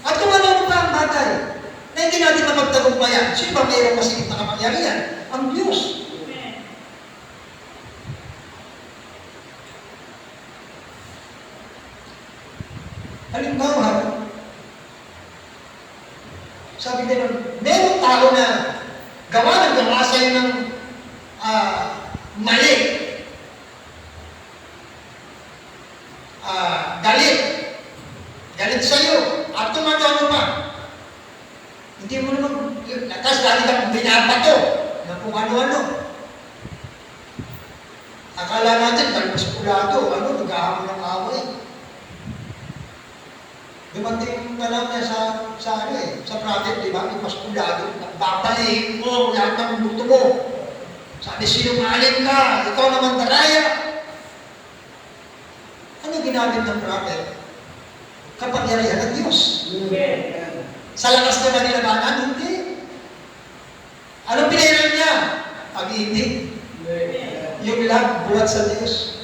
At kung ano pa ang bagay na hindi natin mapagtagumpayan, sino ba mayroong masigit na kapangyarihan? Ang Diyos. Halimbawa, sabi nila, merong tao na gawa sa'yo ng mali. Galit sa'yo. At tumagawa pa. Hindi mo naman, natas lagi kang binabato na kung ano-ano. Akala natin, kalmas kulado, nag-ahamon ng away. Dumating na lang niya sa project, di ba? May paskulado. Babalihin mo lahat ng buto mo. Sabi, sinungaling ka. Ikaw naman daraya. Ano ginamit ng prophet? Kapangyarihan ng Diyos. Sa lakas na manilabanan, hindi. Anong pinairan niya? Pag-ibig. Yung love, buhat sa Diyos.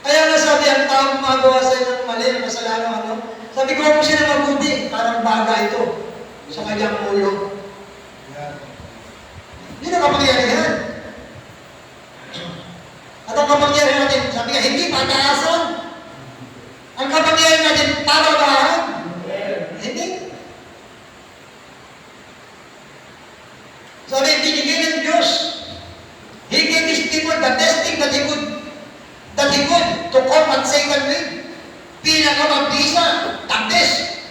Kaya nga sabi, ang taong magawa sa'yo ng mali, kasalanan, sabi ko po siya na mabuti, parang baga ito sa kanyang ulo. Yun ang kapangyarihan. At ang kapangyarihan natin, sabi nga, hindi pataasan. Ang kapangyarihan natin, pababaan. Hindi. Sabi, binigay ng Diyos. He gave His people the best thing that He could to compensate and win. Pinakamabisa, the best,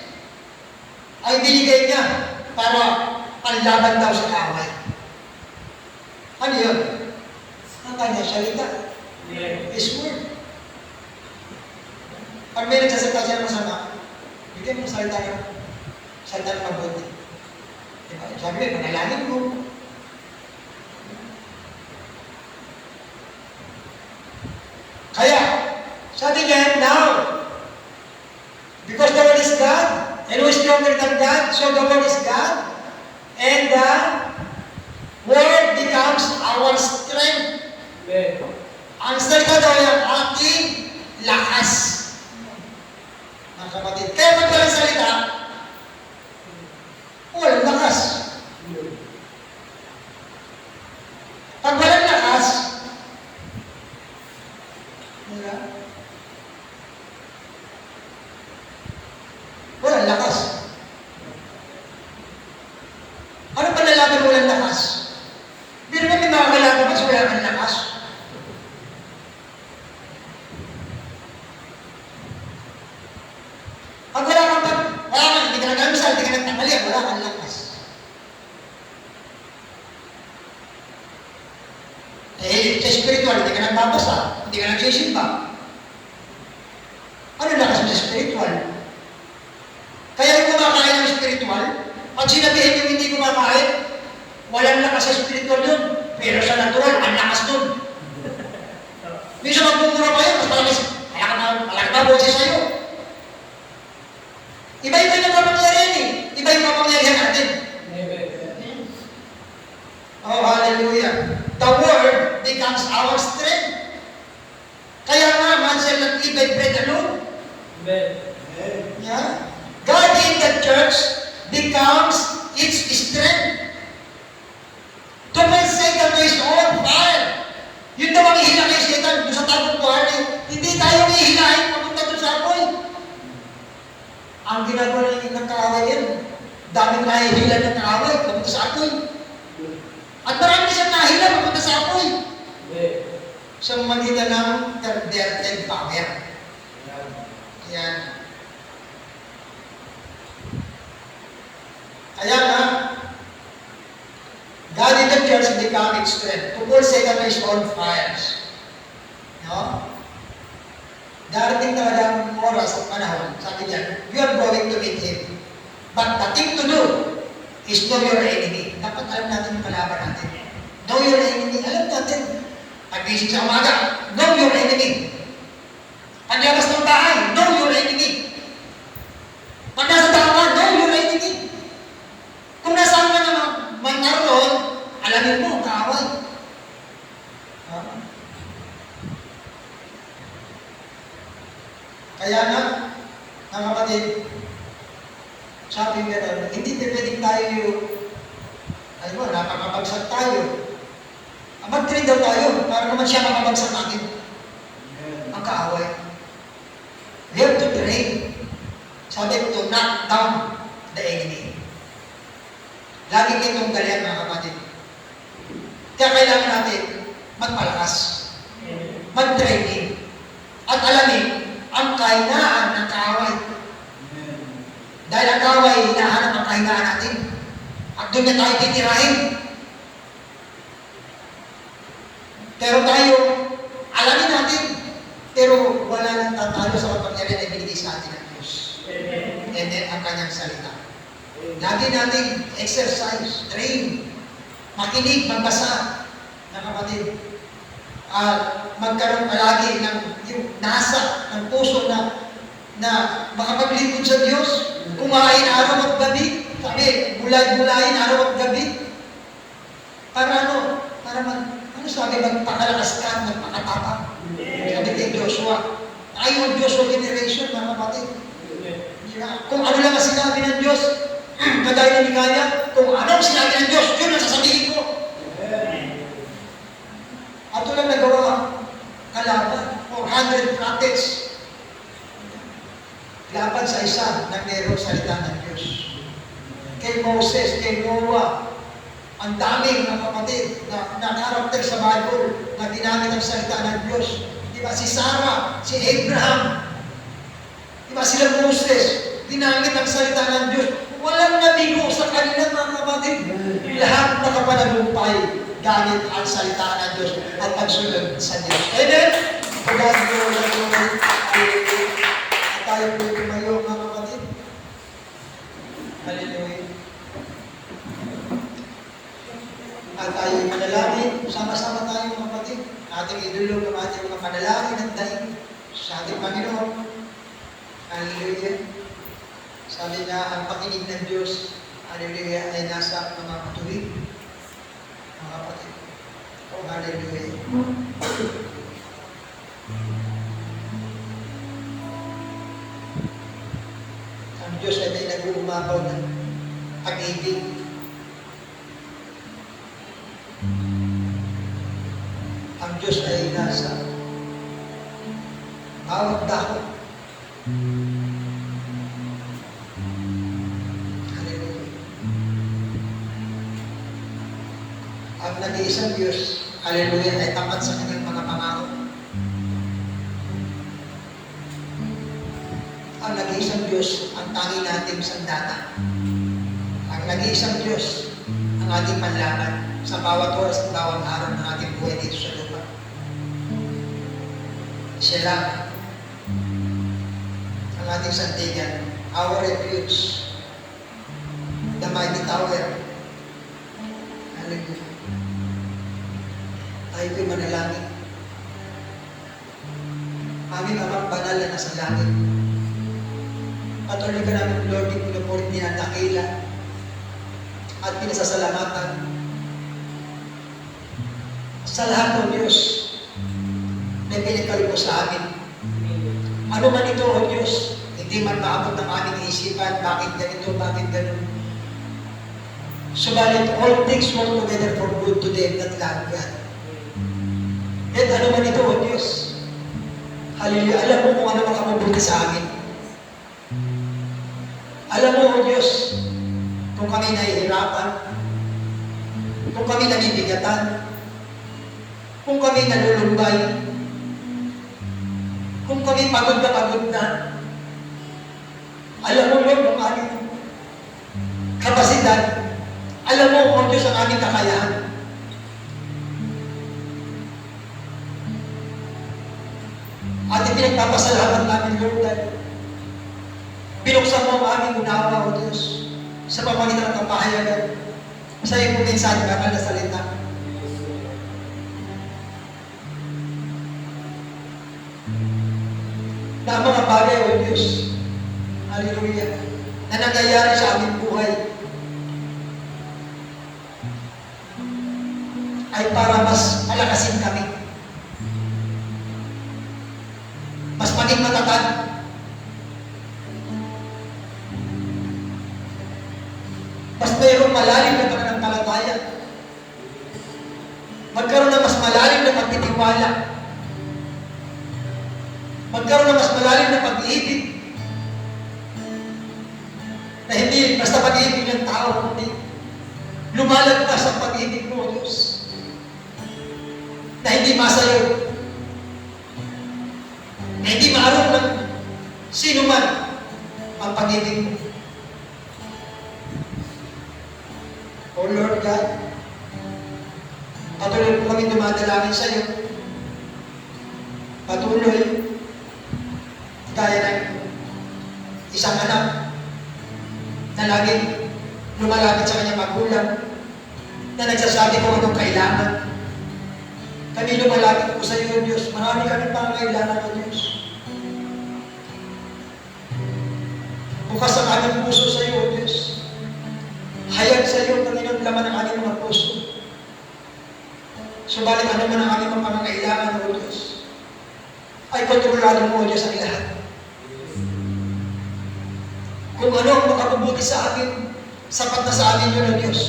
ay binigay niya para panlaban daw sa away. Ano yun? Ang kanyang salita. His word. Pag may nagsasalita siya ng masama, bigyan mo salita ng mabuti. Diba? Sabi mo, panalangin mo. Kaya, sabi niya, now, because the Word is God, and who is stronger than God, so the Word is God, and the Word becomes our strength. Ang salita daw yung ating lakas. Mga kapatid, kaya pag walang salita, walang lakas. Pag walang lakas, walang lakas. Ano pa nalaman mo walang lakas? Hindi naman may mga kailangan mas wala kang lakas. Pag wala kang, hindi ka nagamisal, hindi ka nagtamali, wala kang lakas. Sa spiritual, hindi ka nagbabasa, hindi ka nagsisimba. Ano lakas mo sa spiritual? Kaya yung kumakain ng spiritual, pag sinabihin yung hindi kumakain, walang lakas sa spiritual yun. Pero sa natural, ang lakas dun. Minsan magmumura pa yun, mas malaki na boses sa'yo. Iba-iba yung kapangyarihan eh. Iba yung kapangyarihan natin. Oh, hallelujah. The Word becomes our strength. Kaya nga, man shall not live by bread alone. Yeah? God in the church becomes its strength. ginagawa ng kaaway yan. Daming nahihila ng kaaway, papunta sa apoy. At marami siyang nahihila, papunta sa apoy. Sa magitan ng perverted power. Yan. Kaya nga, God in the church becoming strength. To pull Satan to his own fires. No? Darating talaga ang oras at panahon, sabi niya, you are going to meet him. But the thing to do is know your enemy. Dapat alam natin yung kalaban natin. Know your enemy. Alam natin. Pag-isip sa umaga, know your enemy. Paglabas ng bahay, know your enemy. Pag nasa tawa, know your enemy. Kung nasaan ka na man naroon, alamin mo, kaaway. Kaya nga, mga kapatid, sabi nga hindi pwedeng tayo, alam mo, napakabagsak tayo. Mag-train daw tayo para naman siya makabagsak natin. Ang kaaway. We have to train. Sabi to knock down the enemy. Lagi kitong galian, mga kapatid. Kaya kailangan natin magpalakas. Mag-training. At alamin ang kahinaan ng kaaway. Dahil ang kaaway, hinahanap ang kahinaan natin. At doon na tayo titirahin. Pero tayo, alamin natin, pero wala nang tatalo sa kapangyarihan na binigay sa atin ng Diyos. And then, ang kanyang salita. Lagi natin exercise, train, makinig, magbasa, na kapatid. Magkaroon palagi ng yung nasa ng puso na makapaglingkod sa Diyos, kumain araw at gabi, sabi, bulay-bulayin araw at gabi. Para ano? Para sabi, magpakalakas ka, magpakatapang. Sabi kay Joshua. Tayo ang Joshua generation, mga kapatid. Kung ano lang ang sinabi ng Diyos, kagaya ni Micaiah, kung ano ang sinabi ng Diyos, yun ang sasabihin ko. At ito lang nagawa kalaban, 400 prophets. Laban sa isa na mayroong salita ng Diyos. Kay Moses, kay Noah, ang daming mga kapatid na karakter sa Bible na ginamit ang salita ng Diyos. Diba? Si Sarah, si Abraham, diba sila Moses, ginamit ang salita ng Diyos. Walang nabigo sa kanila, mga kapatid. Lahat nakapanagumpay gamit ang salita ng Diyos at pagsunod sa Diyos. Amen? Pagod mo lang at tayo po tumayo, mga kapatid. Hallelujah. At tayo manalangin, sama-sama tayo, mga kapatid. Ating idulog ang ating mga panalangin at daing sa ating Panginoon. Hallelujah. Sabi nga, ang pakinig ng Diyos, hallelujah, ay nasa mga matuwid. Mga kapatid. Oh, hallelujah. Ang Diyos ay may nag-uumabaw ng pag-ibig. Ang Diyos ay nasa bawat dako. Hallelujah. Ang nag-iisang Diyos, hallelujah, ay tapat sa kanyang mga pangako. Ang nag-iisang Diyos, ang tangi nating sandata. Ang nag-iisang Diyos, ang ating panlaban sa bawat oras at bawat araw ng ating buhay dito sa lupa. Siya lang ang ating sandigan, our refuge, the mighty tower. Hallelujah. Tayo ko'y manalangin. Aming Amang Banal na nasa langit. Patuloy ka namin, Lord, yung pinupuri dinadakila at pinasasalamatan sa lahat ng Diyos na pinagkaloob mo sa amin. Ano man ito, O Diyos, hindi man maabot ng aming isipan, bakit ganito, bakit ganun. Subalit, all things work together for good to them that love God. At ano man ito, O Diyos, hallelujah, alam mo kung ano makamubuti sa amin. Alam mo, O Diyos, kung kami nahihirapan, kung kami nabibigatan, kung kami nalulumbay, kung kami pagod na, alam mo, Lord, ang aming kapasidad. Alam mo, O Diyos, ang aming kakayahan. At ipinagpapasalamat namin, Lord, dahil binuksan mo ang aming unawa, O Diyos, sa pamamagitan ng kapahayagan sa iyong mensahe ng banal na salita. Na ang mga bagay, O Diyos, hallelujah, na nangyayari sa aming buhay ay para mas palakasin kami, mas maging matatag, mas mayroong malalim na pananampalataya, magkaroon ng mas malalim na pagtitiwala, magkaroon ng mas malalim na pag-ibig, na hindi basta pag-ibig ng tao, kundi lumalagpas ang pag-ibig mo, O Diyos, na hindi masayo, na hindi maaroon ng sino man ang pag-ibig mo. O Lord God, patuloy po kami dumadalangin sa iyo. Patuloy, gaya ng isang anak na laging lumalapit sa kanyang magulang, na nagsasabi kung anong kailangan. Kami lumalapit po sa iyo, Diyos. Marami kami pangangailangan, O Diyos. Bukas ang aming puso sa iyo, O Diyos. Hayag sa iyo, Panginoon, laman ang aming mga puso. Subalit ano man ang aming mga pangangailangan, O Diyos, ay kontrolado mo, O Diyos, ang lahat. Kung ano ang makabubuti sa amin, sapat na sa amin yun, O Diyos.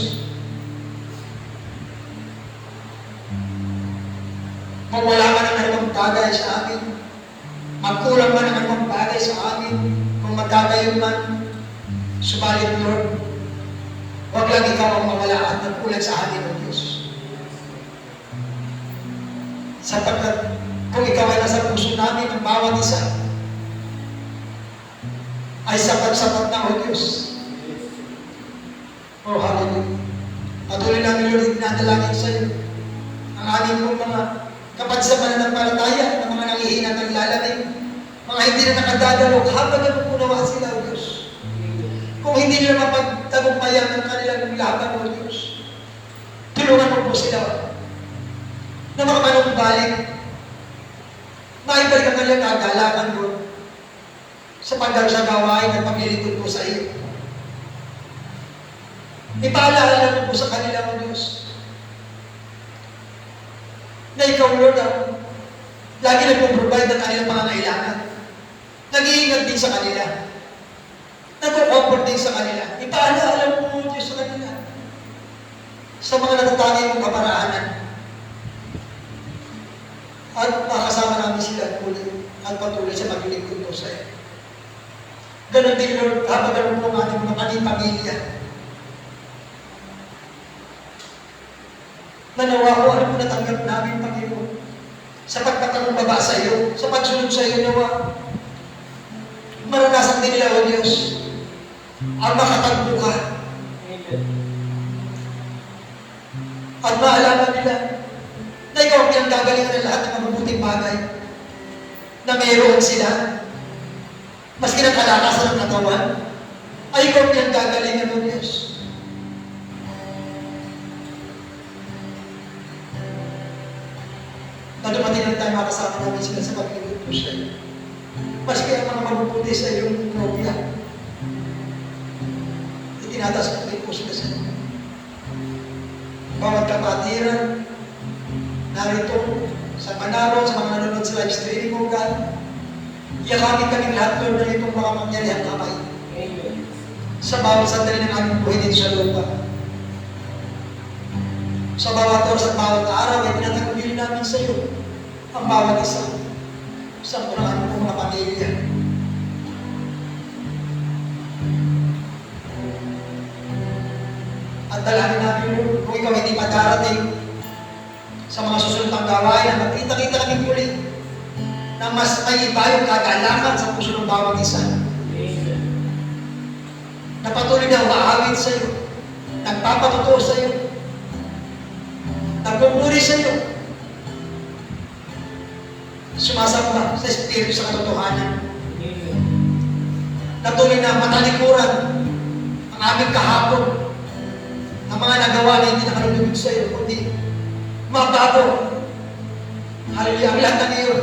Kung wala man ang anumang bagay sa amin, magkulang man ang anumang bagay sa amin, kung magkagayon man, subalit, Lord, huwag lang ikaw ang mawala at nagkulang sa amin, O Diyos. Sapagkat kung ikaw ay nasa puso namin, ang bawat isa ay sapat-sapat na, O Diyos. Oh, hallelujah. Patuloy namin, Lord, dinadalangin sa iyo ang aming pong mga kapatid sa pananampalataya, ng mga nangihina ng lalamig, mga hindi na nakadadalo, habang napupunawa sila, O Diyos. Kung hindi nila mapagtagumpayan ng kanilang laban, O Diyos, tulungan mo po sila na makapanumbalik, maibalik ang kanilang kagalakan mo sa pagdalo sa gawain at paglilingkod po sa iyo. Ipaalala mo po sa kanila, O Diyos, na ikaw, Lord, lagi nagpo-provide ng kanilang pangangailangan. Nag-iingat din sa kanila. Nag-comfort din sa kanila. Ipaalala mo, O Diyos, sa kanila sa mga natatanging mong kaparaanan. At makasama namin sila ulit at patuloy sa paglilingkod po sa iyo. Ganon din, Lord, habang ganon po ang ating mga pamilya. Nanawa ko, ano po natanggap namin, Panginoon, sa pagpatakumbaba sa iyo, sa pagsunod sa iyo, nawa. Maranasan din nila, O Diyos, ang makatagpo ka. At maalaman nila na ikaw ang pinanggagalingan ng lahat ng mabubuting bagay na mayroon sila. Maski ng kalakasan ng katawan, ay ikaw ang pinanggagalingan, O Diyos. Na dumating ang tayo makasama namin sila sa paglingkod po sa iyo. Maski ang mga mabubuti sa iyong nobya, itinatas ko rin po sila sa iyo. Bawat kapatiran, narito sa Manalo, sa mga nanonood sa live streaming mo, God, yakapin kaming lahat, Lord, na itong mga mangyarihang kamay. Sa bawat sandali ng aming buhay dito sa lupa. Sa bawat oras at bawat araw, ay pinatagpili namin sa iyo ang bawat isa sa kurang pong mga pamilya. At dalangin namin, Lord, kung ikaw hindi pa darating sa mga susunod pang gawain, na magkita-kita kami muli, na mas may iba yung kagalakan sa puso ng bawat isa. Na patuloy na umaawit sa iyo, nagpapatotoo sa iyo, nagpupuri sa iyo, sumasamba sa Espiritu sa katotohanan. Na tuloy na matalikuran ang aming kahapon, ang mga nagawa na hindi nakalulubog sa iyo, kundi mabago. Hallelujah, ang lahat ng iyon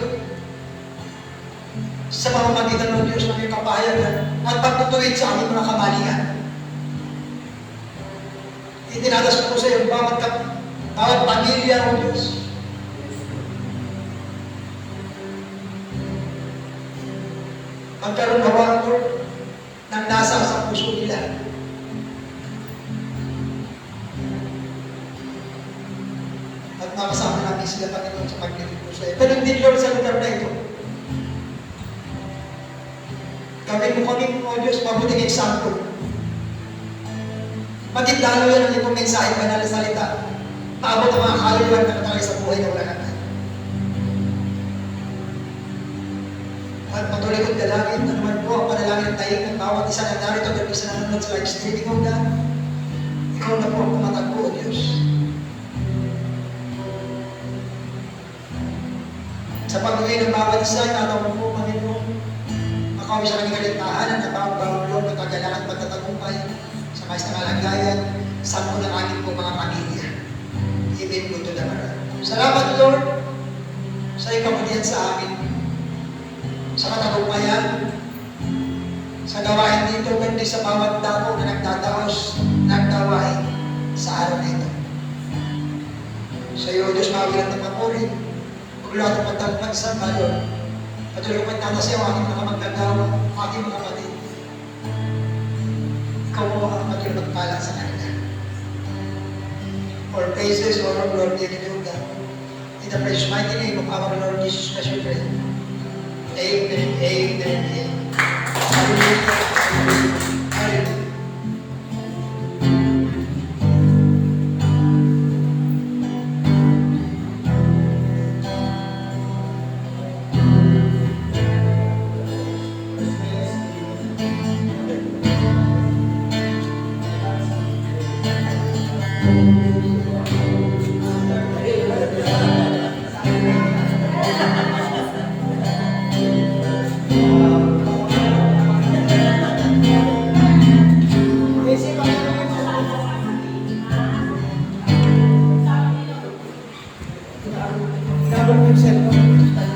sa pamamagitan ng Diyos ng iyong kapahayagan at pagtutuwid sa aming mga kamalian. Itinadas ko sa iyo bawat pamilya ng Diyos. Magkaroon nawa, Lord, ng nasa sa puso nila. At makasama namin sila, Panginoon, sa pagkinig ko sa iyo. Pero din, Lord, sa lugar na ito, gawin mo kami, O Diyos, mabuting eksample. Maging dalo yan ang itong mensahe, banal na salita. Maabot ang mga kaluluwan na natalay sa buhay ng lahat. At patuloy kong dalangin, ano man po ang panalangin ng tayo ng bawat isa na narito at isa na nanonood sa live streaming, O God. Ikaw na po ang pumatagpo, O Diyos. Sa pag-uwi ng bawat isa, natawag po, Panginoon, makawin sa kanyang kaligtahan at napawag Lord, matagalangan at pagtatagumpay sa mais na kalagayan, sa po ng aking po mga pamilya. Ibig po ito naman. Salamat, Lord, sa ikabutihan sa amin, sa katagumpayan, sa gawain dito, kundi sa bawat dako na nagdawain sa araw na ito. Sa iyo, Diyos, mawilan ng papuri, maglahat ng pagtagpag sa Lord. Patuloy ko pagtatasa ang aking mga magdagawa, aking mga kapatid. Ikaw mo ang patuloy magpala sa kanila. For praises, O Lord, Lord, dear God. In the precious mighty name of our Lord Jesus Christ, we pray. Amen, amen, amen. Hallelujah, hallelujah, hallelujah.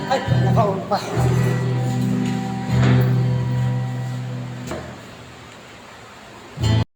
Ay, nakaon pa.